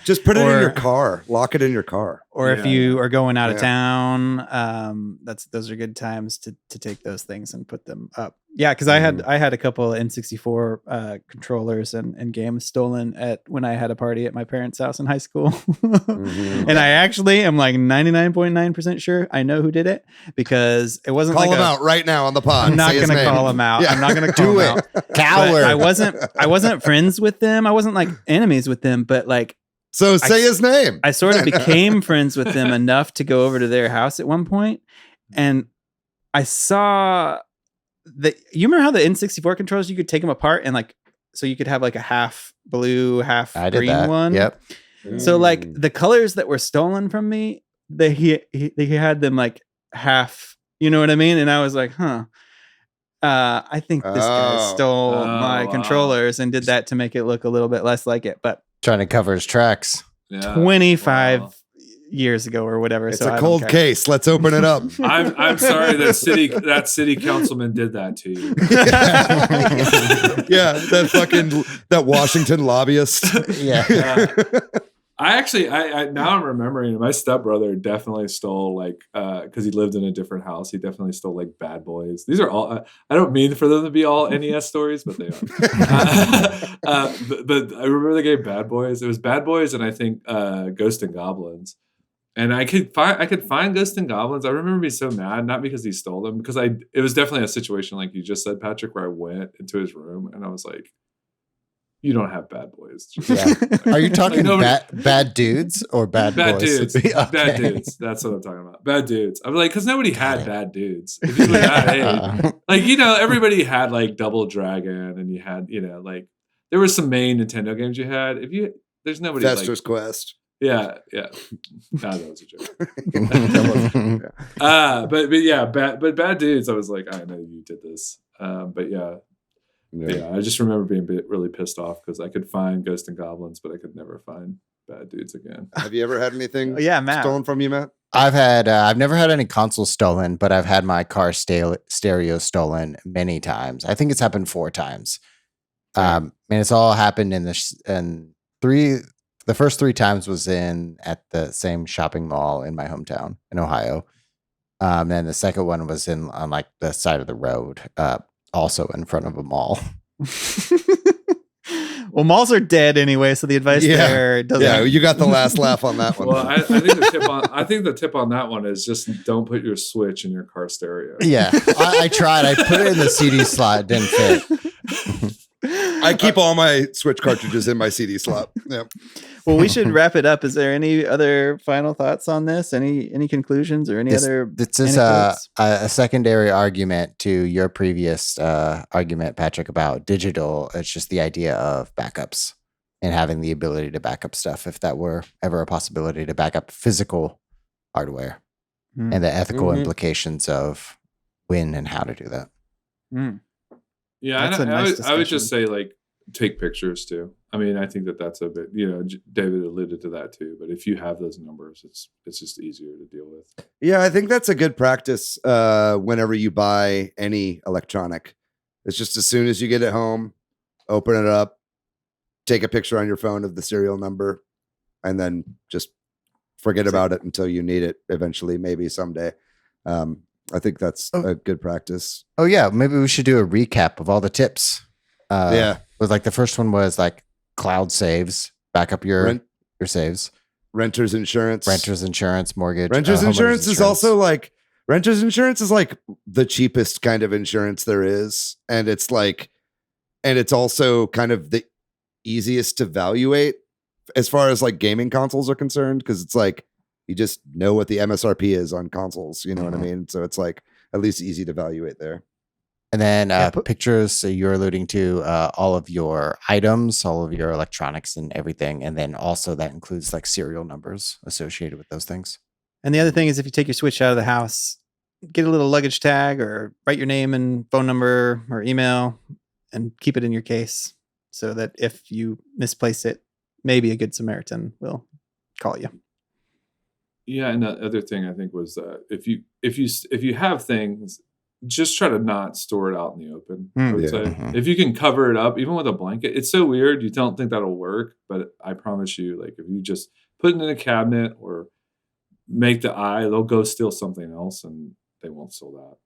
C: just put it in your car, lock it in your car.
A: Or if you are going out of town, those are good times to take those things and put them up. Yeah, because I had a couple N64 controllers and games stolen when I had a party at my parents' house in high school. And I actually am like 99.9% sure I know who did it, because it wasn't
C: call him out right now on the pod.
A: I'm not going to call him out. Yeah. I'm not going to call him out.
B: Coward.
A: I wasn't friends with them. I wasn't like enemies with them, but like,
C: so say his name.
A: I sort of became friends with them enough to go over to their house at one point, and I saw you remember how the N64 controllers, you could take them apart and like, so you could have like a half blue, half green one.
B: Yep.
A: So like the colors that were stolen from me, he had them like half, you know what I mean? And I was like, I think this guy stole my controllers and did that to make it look a little bit less like it, but
B: trying to cover his tracks.
A: 25 years ago or whatever.
C: It's a cold case. Let's open it up.
D: I'm sorry that city councilman did that to you.
C: Yeah, that Washington lobbyist.
B: Yeah.
D: I now I'm remembering, my stepbrother definitely stole like, because he lived in a different house. He definitely stole like Bad Boys. These are all, I don't mean for them to be all NES stories, but they are. But I remember the game Bad Boys. It was Bad Boys and I think Ghost and Goblins. And I could find Ghost and Goblins. I remember being so mad, not because he stole them, because it was definitely a situation like you just said, Patrick, where I went into his room and I was like, you don't have bad boys. Just-
B: Yeah. Are you talking
D: nobody-
B: bad dudes or bad boys?
D: dudes?
B: Okay.
D: Bad dudes. That's what I'm talking about. Bad dudes. I'm like, because nobody had
B: it.
D: bad dudes. If you would have, like, everybody had like Double Dragon, and you had, like there were some main Nintendo games you had. There's nobody
C: Fester's
D: like,
C: Quest.
D: yeah. No, that was a joke. But bad dudes. I was like, I know you did this. But yeah. I just remember being really pissed off because I could find Ghosts and Goblins, but I could never find bad dudes again.
C: Have you ever had anything
A: Matt.
C: stolen from you, Matt?
B: I've never had any consoles stolen, but I've had my car stereo stolen many times. I think it's happened 4 times. And it's all happened the first 3 times was at the same shopping mall in my hometown in Ohio. And the second one was on like the side of the road, also in front of a mall.
A: Well, malls are dead anyway, so the advice there doesn't.
C: Yeah, you got the last laugh on that one.
D: Well, I think the tip on that one is just don't put your Switch in your car stereo.
B: Yeah, I tried. I put it in the CD slot, didn't fit.
C: I keep all my Switch cartridges in my CD slot. Yep.
A: Well, we should wrap it up. Is there any other final thoughts on this? Any conclusions or other?
B: This is a secondary argument to your previous argument, Patrick, about digital. It's just the idea of backups and having the ability to back up stuff, if that were ever a possibility, to back up physical hardware and the ethical implications of when and how to do that.
D: Yeah, I would just say, like, take pictures too. I mean, I think that's a bit, David alluded to that too, but if you have those numbers, it's just easier to deal with.
C: Yeah, I think that's a good practice whenever you buy any electronic. It's just as soon as you get it home, open it up, take a picture on your phone of the serial number, and then just forget about it until you need it eventually, maybe someday. I think that's a good practice.
B: Oh yeah, maybe we should do a recap of all the tips. With like the first one was like cloud saves, back up your saves.
C: Renter's insurance,
B: mortgage.
C: Renter's insurance is also like renter's insurance is like the cheapest kind of insurance there is, and it's also kind of the easiest to evaluate as far as like gaming consoles are concerned, because it's like you just know what the MSRP is on consoles. You know what I mean? So it's like at least easy to evaluate there.
B: And then pictures. So you're alluding to all of your items, all of your electronics and everything. And then also that includes like serial numbers associated with those things.
A: And the other thing is, if you take your Switch out of the house, get a little luggage tag or write your name and phone number or email and keep it in your case so that if you misplace it, maybe a good Samaritan will call you.
D: Yeah, and the other thing I think was if you have things, just try to not store it out in the open. I would say if you can cover it up, even with a blanket. It's so weird. You don't think that'll work, but I promise you, like if you just put it in a cabinet or make the eye, they'll go steal something else, and they won't steal that.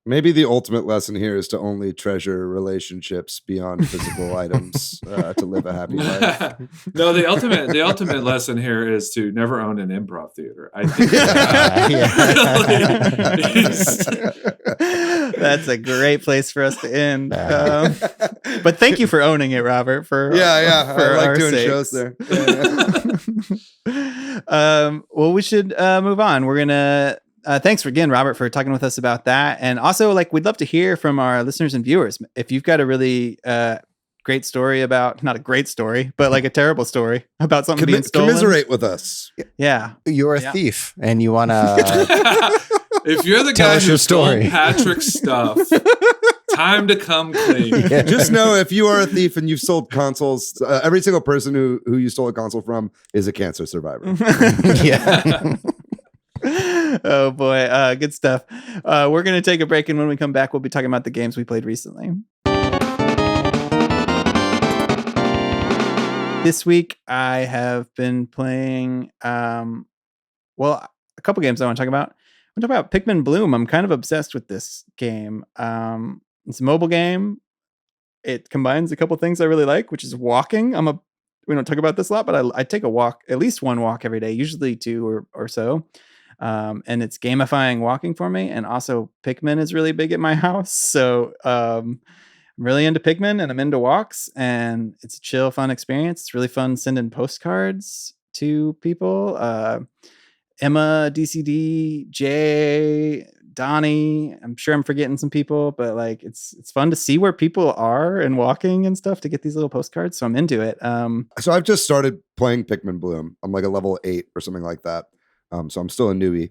C: Maybe the ultimate lesson here is to only treasure relationships beyond physical items to live a happy life.
D: No, the ultimate lesson here is to never own an improv theater. I think
A: that's a great place for us to end. But thank you for owning it, Robert. For
C: I like doing
A: sakes.
C: shows there.
A: Well, we should move on. We're gonna. Thanks again, Robert, for talking with us about that. And also, like, we'd love to hear from our listeners and viewers. If you've got a really great story about, not a great story, but like a terrible story about something being stolen.
C: Commiserate with us.
A: Yeah.
B: You're a thief and you want to...
D: If you're the guy who stole Patrick's stuff, time to come clean.
C: Yeah. Just know, if you are a thief and you've sold consoles, every single person who you stole a console from is a cancer survivor.
B: Yeah.
A: Oh boy, good stuff. We're going to take a break, and when we come back, we'll be talking about the games we played recently. This week, I have been playing, a couple games I want to talk about. I want to talk about Pikmin Bloom. I'm kind of obsessed with this game. It's a mobile game. It combines a couple things I really like, which is walking. We don't talk about this a lot, but I take a walk, at least one walk every day, usually 2 or so. And it's gamifying walking for me. And also Pikmin is really big at my house. So I'm really into Pikmin and I'm into walks, and it's a chill, fun experience. It's really fun sending postcards to people. Emma, DCD, Jay, Donnie. I'm sure I'm forgetting some people, but like it's fun to see where people are and walking and stuff to get these little postcards. So I'm into it.
C: So I've just started playing Pikmin Bloom. I'm like a level 8 or something like that. So I'm still a newbie.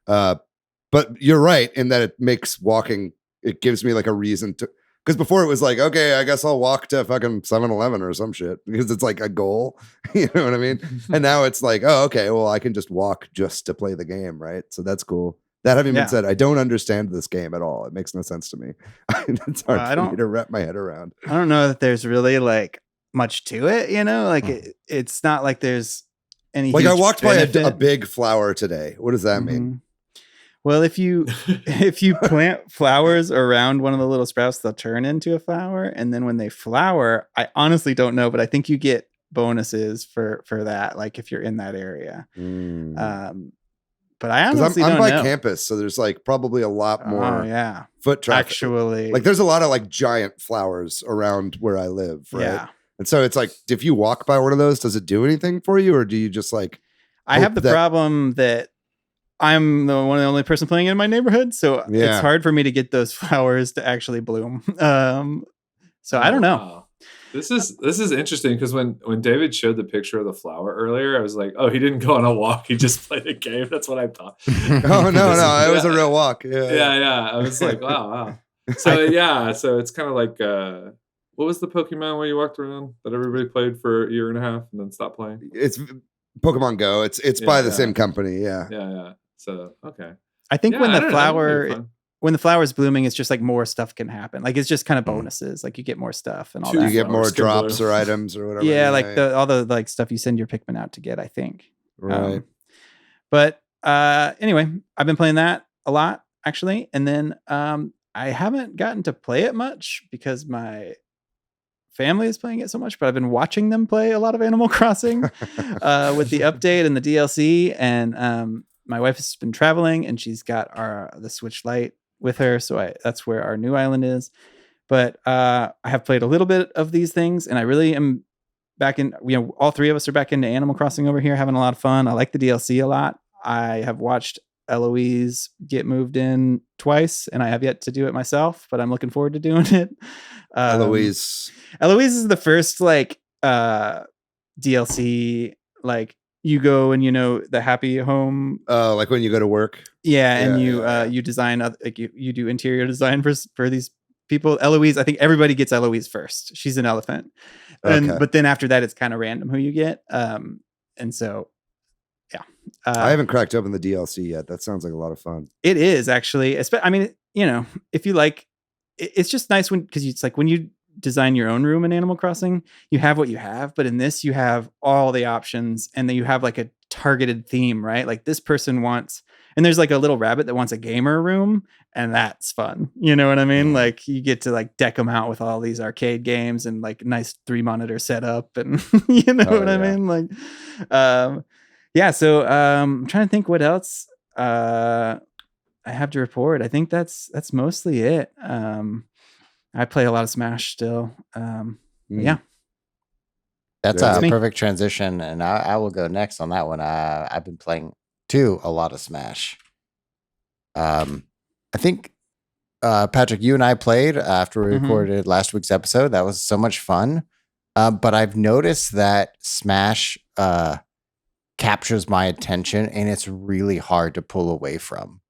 C: But you're right in that it makes walking, it gives me like a reason to, because before it was like, okay, I guess I'll walk to fucking 7-Eleven or some shit because it's like a goal. You know what I mean? And now it's like, oh, okay, well, I can just walk just to play the game, right? So that's cool. That having been said, I don't understand this game at all. It makes no sense to me. It's hard for me to wrap my head around.
A: I don't know that there's really like much to it, you know? Like it's not like there's any.
C: Like I walked by a big flower today. What does that mean?
A: Well, if you plant flowers around one of the little sprouts, they'll turn into a flower, and then when they flower, I honestly don't know, but I think you get bonuses for that, like if you're in that area. But I honestly
C: I'm
A: don't
C: by
A: know.
C: campus, so there's like probably a lot more foot traffic.
A: Actually,
C: like there's a lot of like giant flowers around where I live, right?
A: Yeah.
C: And so it's like, if you walk by one of those, does it do anything for you, or do you just like?
A: I have the problem that I'm the only person playing in my neighborhood, so it's hard for me to get those flowers to actually bloom. So I don't know.
D: Wow. This is interesting because when David showed the picture of the flower earlier, I was like, oh, he didn't go on a walk. He just played a game. That's what I thought.
C: Oh, no. It was a real walk.
D: Yeah. I was like, wow. So, so it's kind of like, what was the Pokemon where you walked around that everybody played for a year and a half and then stopped playing?
C: It's Pokemon Go. It's by the same company.
D: Yeah. So, okay.
A: I think when the flower is blooming, it's just like more stuff can happen. Like it's just kind of bonuses. Like you get more stuff and all that.
C: You get more drops or items or whatever.
A: Yeah, like all the like stuff you send your Pikmin out to get, I think.
C: Right.
A: But anyway, I've been playing that a lot actually, and then I haven't gotten to play it much because my family is playing it so much, but I've been watching them play a lot of Animal Crossing with the update and the DLC, and my wife has been traveling and she's got the Switch Lite with her, so that's where our new island is. But I have played a little bit of these things, and I really am back in. All three of us are back into Animal Crossing over here, having a lot of fun. I like the DLC a lot. I have watched Eloise get moved in twice, and I have yet to do it myself, but I'm looking forward to doing it.
C: Eloise
A: is the first like DLC, like you go and the happy home.
C: Like when you go to work.
A: Yeah, and you design like you do interior design for these people. Eloise, I think everybody gets Eloise first. She's an elephant, but then after that, it's kind of random who you get. And so, yeah,
C: I haven't cracked open the DLC yet. That sounds like a lot of fun.
A: It is actually. I mean, if you like, it's just nice because it's like when you design your own room in Animal Crossing, you have what you have, but in this you have all the options, and then you have like a targeted theme, right? Like this person wants, and there's like a little rabbit that wants a gamer room, and that's fun. You know what I mean? Like you get to like deck them out with all these arcade games and like nice 3-monitor setup, and I mean? Like, so I'm trying to think what else I have to report. I think that's mostly it. I play a lot of Smash still. Yeah.
B: That's a perfect transition, and I will go next on that one. I've been playing a lot of Smash. I think Patrick, you and I played after we recorded last week's episode. That was so much fun. But I've noticed that Smash captures my attention, and it's really hard to pull away from.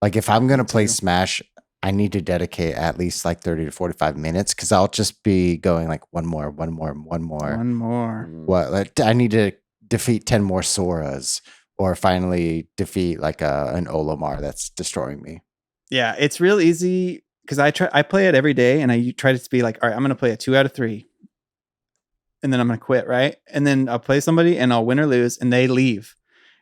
B: Like if I'm gonna play Smash, I need to dedicate at least like 30 to 45 minutes because I'll just be going like one more. What? Like, I need to defeat 10 more Soras or finally defeat like an Olimar that's destroying me.
A: Yeah, it's real easy because I play it every day, and I try to be like, all right, I'm going to play a 2 out of 3. And then I'm going to quit, right? And then I'll play somebody and I'll win or lose and they leave.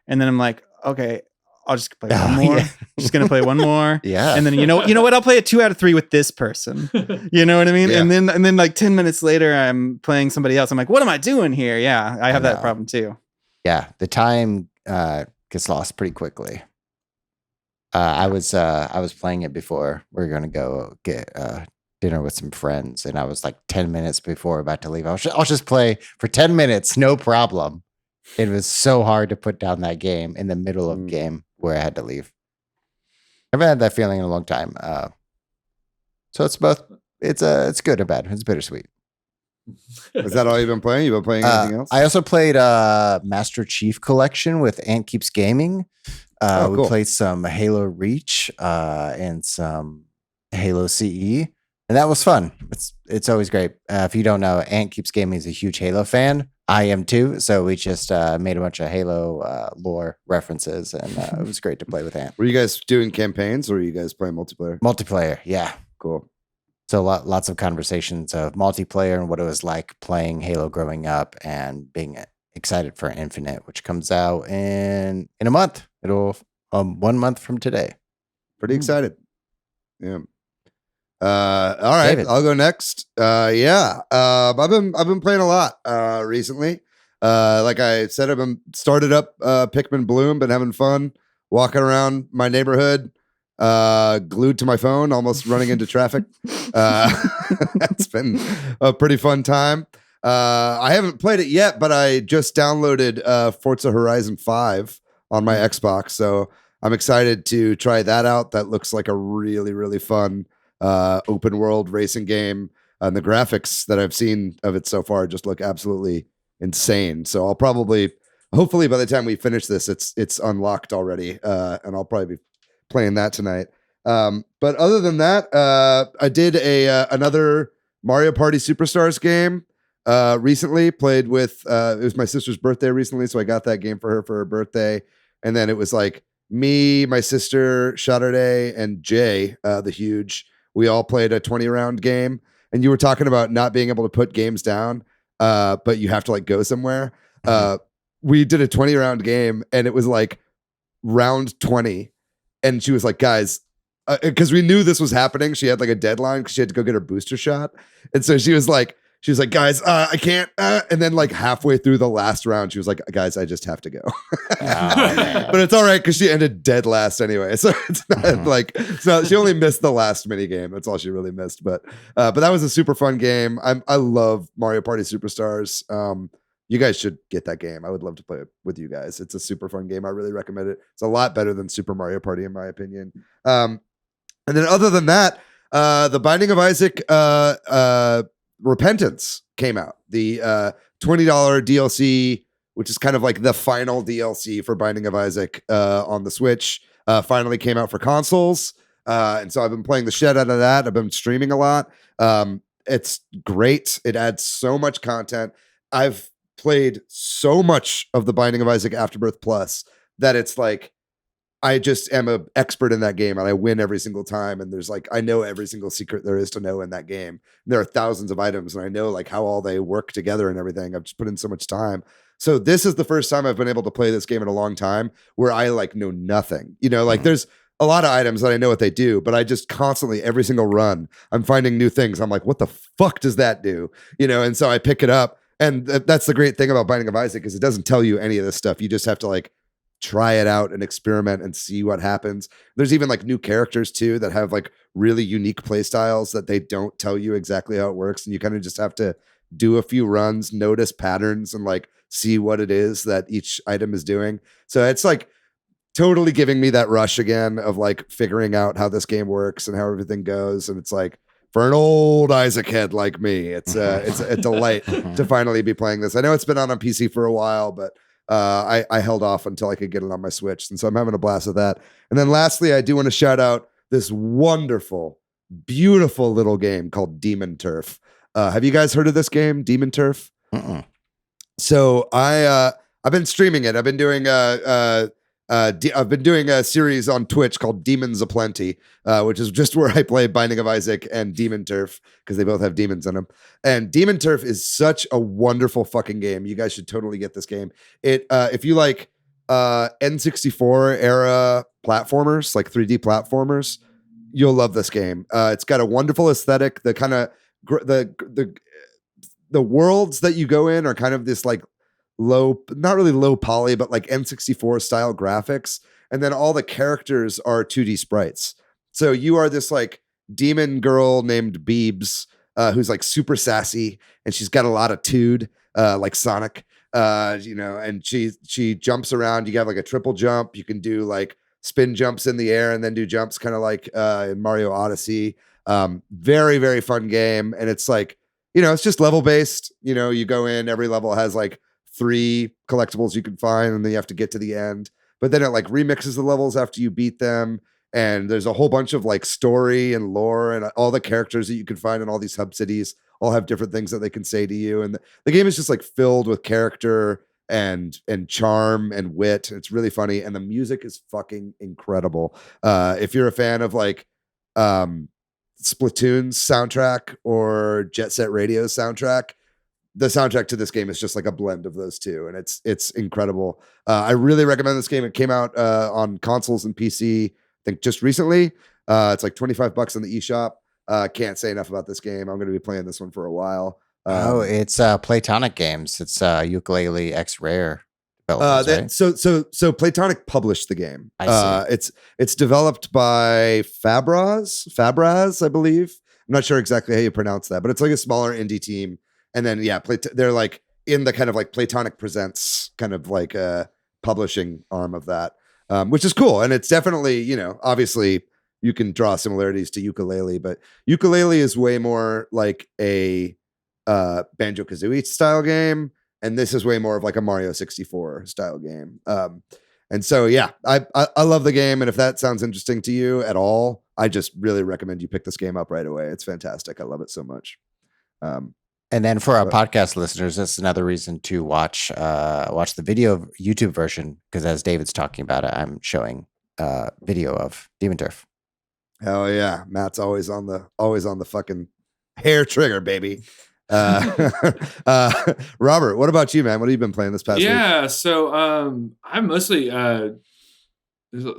A: And then I'm like, okay, I'll just play one more. Yeah. Just gonna play one more.
B: Yeah.
A: And then you know what? I'll play a 2 out of 3 with this person. You know what I mean? Yeah. And then like 10 minutes later, I'm playing somebody else. I'm like, what am I doing here? Yeah, I have that problem too.
B: Yeah, the time gets lost pretty quickly. I was playing it before we were gonna go get dinner with some friends, and I was like 10 minutes before about to leave. I'll just play for 10 minutes, no problem. It was so hard to put down that game in the middle of game where I had to leave. I haven't had that feeling in a long time. So it's both. It's good or bad. It's bittersweet.
C: Is that all you've been playing? You've been playing anything else?
B: I also played Master Chief Collection with Ant Keeps Gaming.
C: Cool.
B: We played some Halo Reach and some Halo CE, and that was fun. It's always great. If you don't know, Ant Keeps Gaming is a huge Halo fan. I am too. So we just made a bunch of Halo lore references, and it was great to play with Ant.
C: Were you guys doing campaigns, or were you guys playing multiplayer?
B: Multiplayer, yeah.
C: Cool.
B: So lots of conversations of multiplayer and what it was like playing Halo growing up, and being excited for Infinite, which comes out in a month. It'll 1 month from today.
C: Pretty excited. Yeah. All right,
B: David.
C: I'll go next. I've been playing a lot recently. Like I said, I've been started up Pikmin Bloom, been having fun walking around my neighborhood, glued to my phone, almost running into traffic. That's been a pretty fun time. I haven't played it yet, but I just downloaded Forza Horizon 5 on my Xbox, so I'm excited to try that out. That looks like a really, really fun open world racing game, and the graphics that I've seen of it so far just look absolutely insane. So I'll hopefully by the time we finish this, it's unlocked already, and I'll probably be playing that tonight. But other than that, I did another Mario Party Superstars game recently. Played with it was my sister's birthday recently, so I got that game for her birthday, and then it was like me, my sister Saturday, and Jay, the huge. We all played a 20-round game, and you were talking about not being able to put games down, but you have to like go somewhere. We did a 20-round game, and it was like round 20, and she was like, guys, because we knew this was happening. She had like a deadline because she had to go get her booster shot, and so she was like, guys, I can't. And then like halfway through the last round, she was like, guys, I just have to go. But it's all right because she ended dead last anyway. So it's not like, so she only missed the last mini game. That's all she really missed. But that was a super fun game. I love Mario Party Superstars. You guys should get that game. I would love to play it with you guys. It's a super fun game. I really recommend it. It's a lot better than Super Mario Party in my opinion. And then other than that, the Binding of Isaac, Repentance came out, the $20 DLC, which is kind of like the final DLC for Binding of Isaac on the Switch, finally came out for consoles. And so I've been playing the shit out of that. I've been streaming a lot. It's great. It adds so much content. I've played so much of the Binding of Isaac Afterbirth Plus that it's like, I just am an expert in that game, and I win every single time. And there's like, I know every single secret there is to know in that game. There are thousands of items, and I know like how all they work together and everything. I've just put in so much time. So this is the first time I've been able to play this game in a long time where I like know nothing. You know, like there's a lot of items that I know what they do, but I just constantly, every single run, I'm finding new things. I'm like, what the fuck does that do? You know, and so I pick it up. And that's the great thing about Binding of Isaac is it doesn't tell you any of this stuff. You just have to like try it out and experiment and see what happens. There's even like new characters too that have like really unique play styles that they don't tell you exactly how it works. And you kind of just have to do a few runs, notice patterns, and like see what it is that each item is doing. So it's like totally giving me that rush again of like figuring out how this game works and how everything goes. And it's like, for an old Isaac head like me, it's a delight to finally be playing this. I know it's been on PC for a while, but I held off until I could get it on my Switch. And so I'm having a blast with that. And then lastly, I do want to shout out this wonderful, beautiful little game called Demon Turf. Have you guys heard of this game, Demon Turf? So I've been streaming it. I've been doing a series on Twitch called Demons Aplenty, which is just where I play Binding of Isaac and Demon Turf because they both have demons in them. And Demon Turf is such a wonderful fucking game. You guys should totally get this game. It if you like N64 era platformers, like 3D platformers, you'll love this game. It's got a wonderful aesthetic. The kind of the worlds that you go in are kind of this like low, not really low poly, but like N64 style graphics. And then all the characters are 2D sprites. So you are this like demon girl named Beebs, who's like super sassy, and she's got a lot of tude, like Sonic. And she jumps around. You have like a triple jump. You can do like spin jumps in the air and then do jumps, kind of like in Mario Odyssey. Very, very fun game, and it's like, it's just level based. You go in, every level has like 3 collectibles you can find, and then you have to get to the end. But then it like remixes the levels after you beat them. And there's a whole bunch of like story and lore, and all the characters that you can find in all these hub cities all have different things that they can say to you. And the game is just like filled with character and charm and wit. It's really funny. And the music is fucking incredible. If you're a fan of like Splatoon's soundtrack or Jet Set Radio's soundtrack, the soundtrack to this game is just like a blend of those two, and it's incredible. I really recommend this game. It came out on consoles and PC, I think just recently. It's like $25 on the eShop. Can't say enough about this game. I'm going to be playing this one for a while.
B: It's Platonic Games. It's Ukulele X Rare. Right?
C: So Platonic published the game.
B: I see.
C: It's developed by Fabraz, I believe. I'm not sure exactly how you pronounce that, but it's like a smaller indie team. And then they're like in the kind of like Platonic Presents kind of like publishing arm of that, which is cool. And it's definitely, obviously you can draw similarities to ukulele, but ukulele is way more like a Banjo-Kazooie style game, and this is way more of like a Mario 64 style game. And so I love the game, and if that sounds interesting to you at all, I just really recommend you pick this game up right away. It's fantastic. I love it so much.
B: And then for our podcast listeners, that's another reason to watch the video YouTube version, because as David's talking about it, I'm showing video of Demon Turf.
C: Hell yeah, Matt's always on the fucking hair trigger, baby. Robert, what about you, man? What have you been playing this past week?
D: Yeah, so I'm mostly there's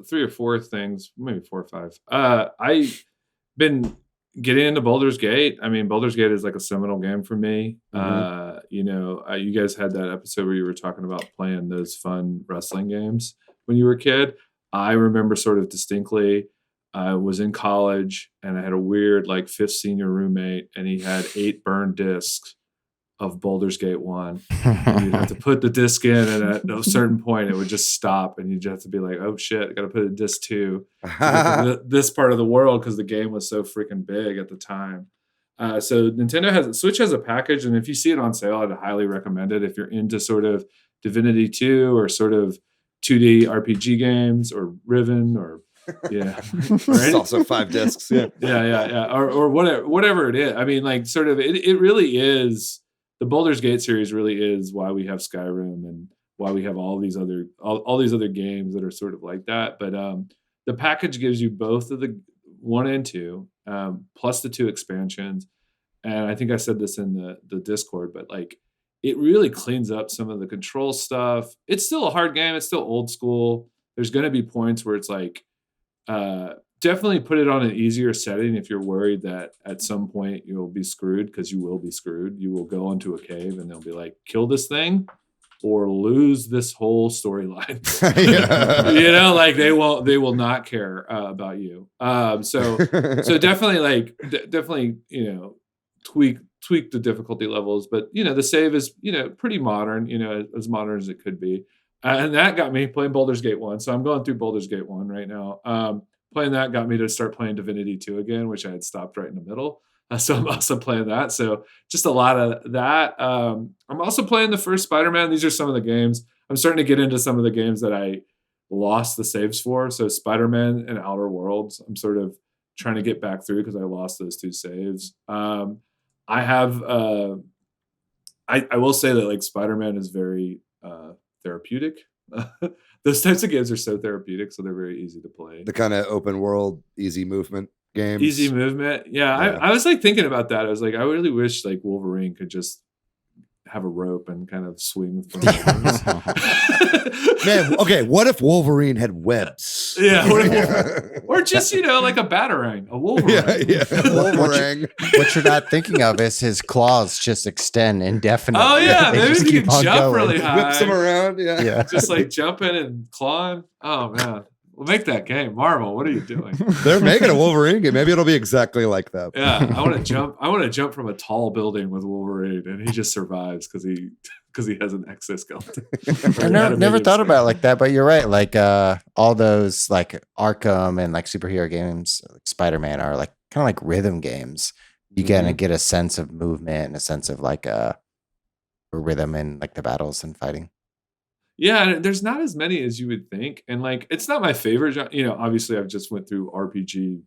D: 3 or 4 things, maybe 4 or 5. I've been getting into Baldur's Gate. I mean, Baldur's Gate is like a seminal game for me. Mm-hmm. You guys had that episode where you were talking about playing those fun wrestling games when you were a kid. I remember sort of distinctly, I was in college and I had a weird like 5th senior roommate, and he had 8 burned discs of Baldur's Gate 1. And you'd have to put the disc in, and at a certain point it would just stop, and you'd have to be like, oh shit, I got to put a disc 2 this part of the world, because the game was so freaking big at the time. So Switch has a package, and if you see it on sale, I'd highly recommend it. If you're into sort of Divinity 2 or sort of 2D RPG games, or Riven, or
C: it's also 5 discs.
D: Or whatever it is. I mean, like, sort of it really is, the Baldur's Gate series really is why we have Skyrim and why we have all these other games that are sort of like that. But the package gives you both of the 1 and 2, plus the 2 expansions. And I think I said this in the Discord, but like, it really cleans up some of the control stuff. It's still a hard game. It's still old school. There's going to be points where it's like, definitely put it on an easier setting if you're worried that at some point you'll be screwed, because you will be screwed. You will go into a cave and they'll be like, kill this thing or lose this whole storyline. Like they will not care about you. So definitely, tweak the difficulty levels, but the save is, pretty modern, as modern as it could be. And that got me playing Baldur's Gate 1. So I'm going through Baldur's Gate 1 right now. Playing that got me to start playing Divinity 2 again, which I had stopped right in the middle. So I'm also playing that. So just a lot of that. I'm also playing the first Spider-Man. These are some of the games. I'm starting to get into some of the games that I lost the saves for. So Spider-Man and Outer Worlds, I'm sort of trying to get back through because I lost those 2 saves. I have, I will say that like Spider-Man is very therapeutic. Those types of games are so therapeutic, so they're very easy to play.
C: The kind of open world, easy movement games.
D: Easy movement. Yeah. I was like thinking about that. I was like, I really wish like Wolverine could just have a rope and kind of swing from
C: Man, okay, what if Wolverine had webs?
D: Yeah, or just like a batarang, a Wolverine.
C: Yeah, Wolverine.
B: What you're not thinking of is his claws just extend indefinitely.
D: Oh yeah, maybe he can jump really high,
C: whips them around. Yeah,
D: just like jumping and clawing. Oh man, We'll make that game. Marvel, what are you doing?
C: They're making a Wolverine game. Maybe it'll be exactly like that.
D: Yeah, I want to jump from a tall building with Wolverine, and he just survives because he has an exoskeleton.
B: I never thought about it like that, but you're right. Like all those like Arkham and like superhero games, like Spider-Man, are like kind of like rhythm games. You get a sense of movement and a sense of like a rhythm in like the battles and fighting.
D: Yeah, there's not as many as you would think, and like it's not my favorite. Obviously, I've just went through RPG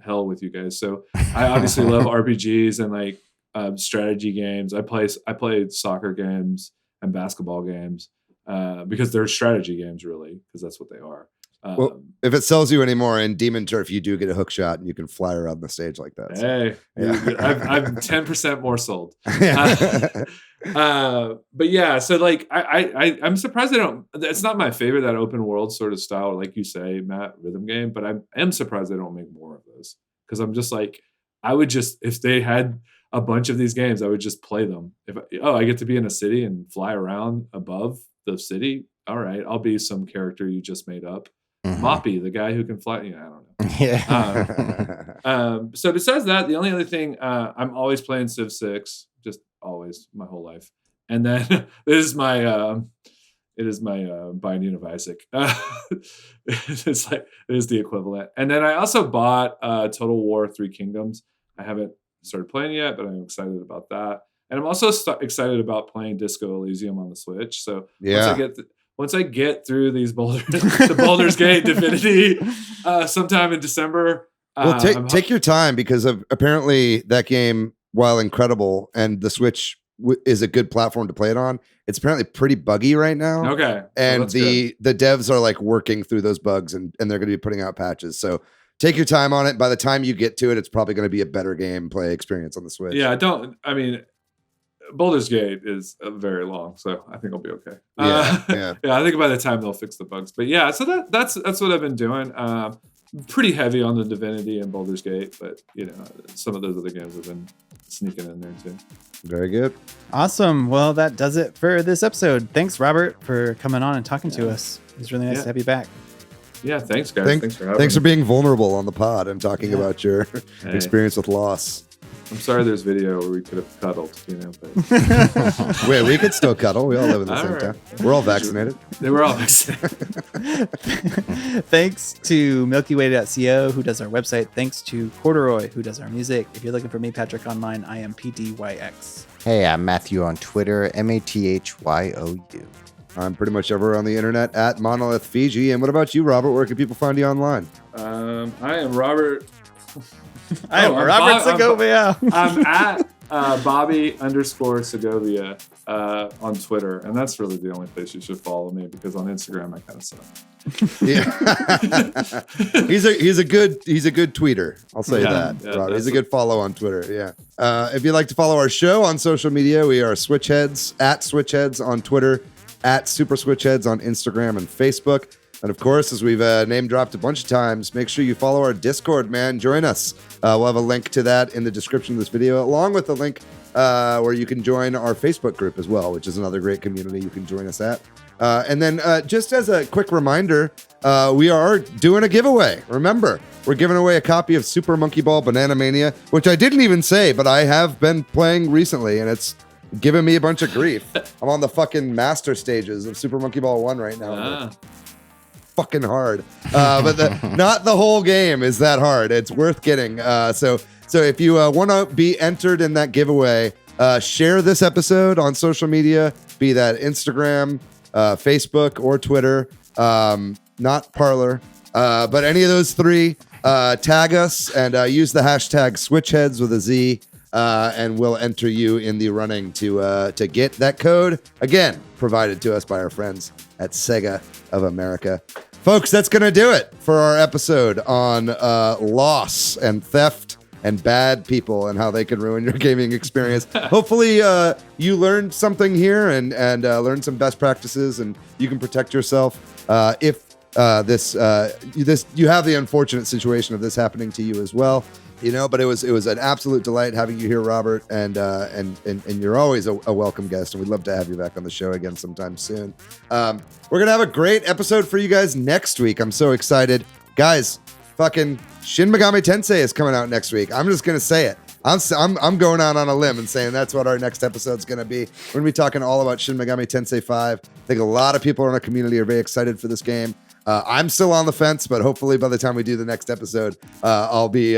D: hell with you guys, so I obviously love RPGs and like strategy games. I play soccer games and basketball games because they're strategy games, really, because that's what they are.
C: Well, if it sells you anymore in Demon Turf, you do get a hook shot and you can fly around the stage like that.
D: Hey, I'm 10% more sold. But yeah, so like I'm surprised it's not my favorite, that open world sort of style, like you say, Matt, rhythm game, but I am surprised they don't make more of those, because I'm just like, if they had a bunch of these games, I would just play them. I get to be in a city and fly around above the city. All right, I'll be some character you just made up. Moppy, the guy who can fly. I don't know.
C: Yeah.
D: So besides that, the only other thing, I'm always playing Civ 6, just always, my whole life. And then it is my Binding of Isaac. It is the equivalent. And then I also bought Total War 3 Kingdoms. I haven't started playing yet, but I'm excited about that. And I'm also excited about playing Disco Elysium on the Switch. So once I get through these the Baldur's Gate Divinity sometime in December.
C: Well, take your time, because apparently that game, while incredible, and the Switch is a good platform to play it on, it's apparently pretty buggy right now.
D: Okay.
C: And the devs are like working through those bugs, and they're going to be putting out patches. So take your time on it. By the time you get to it, it's probably going to be a better gameplay experience on the Switch.
D: Yeah, Baldur's Gate is very long, so I think I'll be okay.
C: Yeah.
D: I think by the time they'll fix the bugs. But yeah, so that's what I've been doing. Pretty heavy on the Divinity and Baldur's Gate, but some of those other games have been sneaking in there too.
C: Very good.
A: Awesome. Well, that does it for this episode. Thanks, Robert, for coming on and talking to us. It was really nice to have you back.
D: Yeah, thanks, guys. Thanks for having me.
C: Thanks for being vulnerable on the pod and talking about your experience with loss.
D: I'm sorry there's video where we could have cuddled, but
C: Wait, we could still cuddle. We all live in the same town. We're all vaccinated.
D: They were all vaccinated.
A: Thanks to MilkyWay.co, who does our website. Thanks to Corduroy, who does our music. If you're looking for me, Patrick, online, I am PDYX.
B: Hey, I'm Matthew on Twitter, MATHYOU.
C: I'm pretty much everywhere on the internet at Monolith Fiji. And what about you, Robert? Where can people find you online?
D: I am Robert.
A: I'm Robert Segovia.
D: I'm at Bobby_Segovia on Twitter, and that's really the only place you should follow me, because on Instagram I kind of suck.
C: Yeah. he's a good tweeter. I'll say that.
D: Yeah,
C: he's a good follow on Twitter. Yeah. If you'd like to follow our show on social media, we are Switch Headz, at Switch Headz on Twitter, at Super Switch Headz on Instagram and Facebook. And of course, as we've name dropped a bunch of times, make sure you follow our Discord, man. Join us. We'll have a link to that in the description of this video, along with a link where you can join our Facebook group as well, which is another great community you can join us at. And then just as a quick reminder, we are doing a giveaway. Remember, we're giving away a copy of Super Monkey Ball Banana Mania, which I didn't even say, but I have been playing recently, and it's giving me a bunch of grief. I'm on the fucking master stages of Super Monkey Ball 1 right now. Fucking hard, but not the whole game is that hard. It's worth getting. So if you want to be entered in that giveaway, share this episode on social media, be that Instagram, Facebook, or Twitter, not Parler, but any of those three. Tag us and use the hashtag SwitchHeadz with a Z, and we'll enter you in the running to get that code, again provided to us by our friends at Sega of America. Folks, that's going to do it for our episode on loss and theft and bad people and how they can ruin your gaming experience. Hopefully, you learned something here and learned some best practices, and you can protect yourself if you have the unfortunate situation of this happening to you as well. But it was an absolute delight having you here, Robert, and you're always a welcome guest, and we'd love to have you back on the show again sometime soon. We're gonna have a great episode for you guys next week. I'm so excited, guys. Fucking Shin Megami Tensei is coming out next week. I'm just gonna say it. I'm going out on a limb and saying that's what our next episode's gonna be. We're gonna be talking all about Shin Megami Tensei 5. I think a lot of people in our community are very excited for this game. I'm still on the fence, but hopefully by the time we do the next episode, I'll be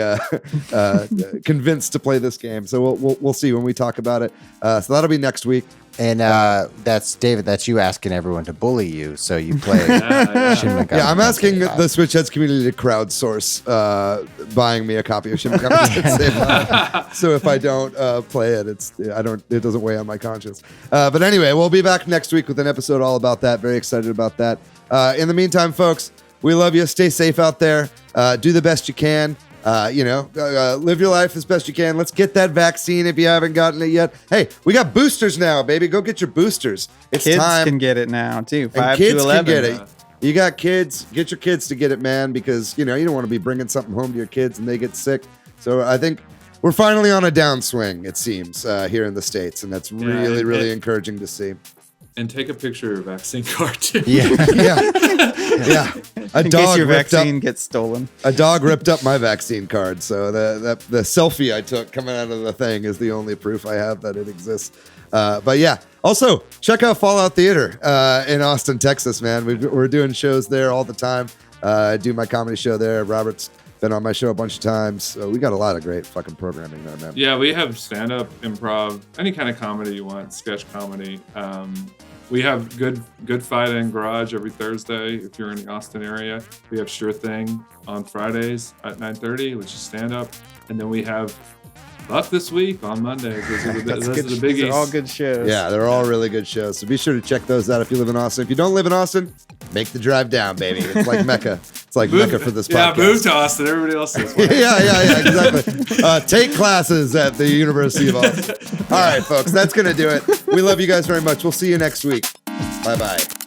C: convinced to play this game. So we'll see when we talk about it. So that'll be next week.
B: And that's David. That's you asking everyone to bully you, so you play. Shin Megami
C: Yeah, I'm asking
B: Tensei
C: the Switch Headz community to crowdsource buying me a copy of Shin Megami Tensei. So if I don't play it, it doesn't weigh on my conscience. But anyway, we'll be back next week with an episode all about that. Very excited about that. In the meantime, folks, we love you. Stay safe out there. Do the best you can. Live your life as best you can. Let's get that vaccine if you haven't gotten it yet. Hey, we got boosters now, baby. Go get your boosters. It's
A: kids
C: time.
A: Can get it now too. 5
C: And kids
A: to 11.
C: can get it. You got kids. Get your kids to get it, man, because you don't want to be bringing something home to your kids and they get sick. So I think we're finally on a downswing. It seems here in the States, and that's really encouraging to see.
D: And take a picture of your vaccine card too.
C: Yeah.
A: In case your vaccine gets stolen.
C: A dog ripped up my vaccine card, so the selfie I took coming out of the thing is the only proof I have that it exists. But yeah, also check out Fallout Theater in Austin, Texas, man. We're doing shows there all the time. I do my comedy show there. Robert's been on my show a bunch of times. So we got a lot of great fucking programming there, man.
D: Yeah, we have stand-up, improv, any kind of comedy you want, sketch comedy. We have Good Fight and Garage every Thursday if you're in the Austin area. We have Sure Thing on Fridays at 9:30, which is stand-up. And then we have Buff This Week on Monday. Those are the biggies.
A: These are all good shows.
C: Yeah, they're all really good shows. So be sure to check those out if you live in Austin. If you don't live in Austin, make the drive down, baby. It's like Mecca. It's like Mecca for this podcast.
D: Yeah, move to Austin. Everybody else is.
C: yeah, exactly. Take classes at the University of Austin. All right, folks, that's going to do it. We love you guys very much. We'll see you next week. Bye-bye.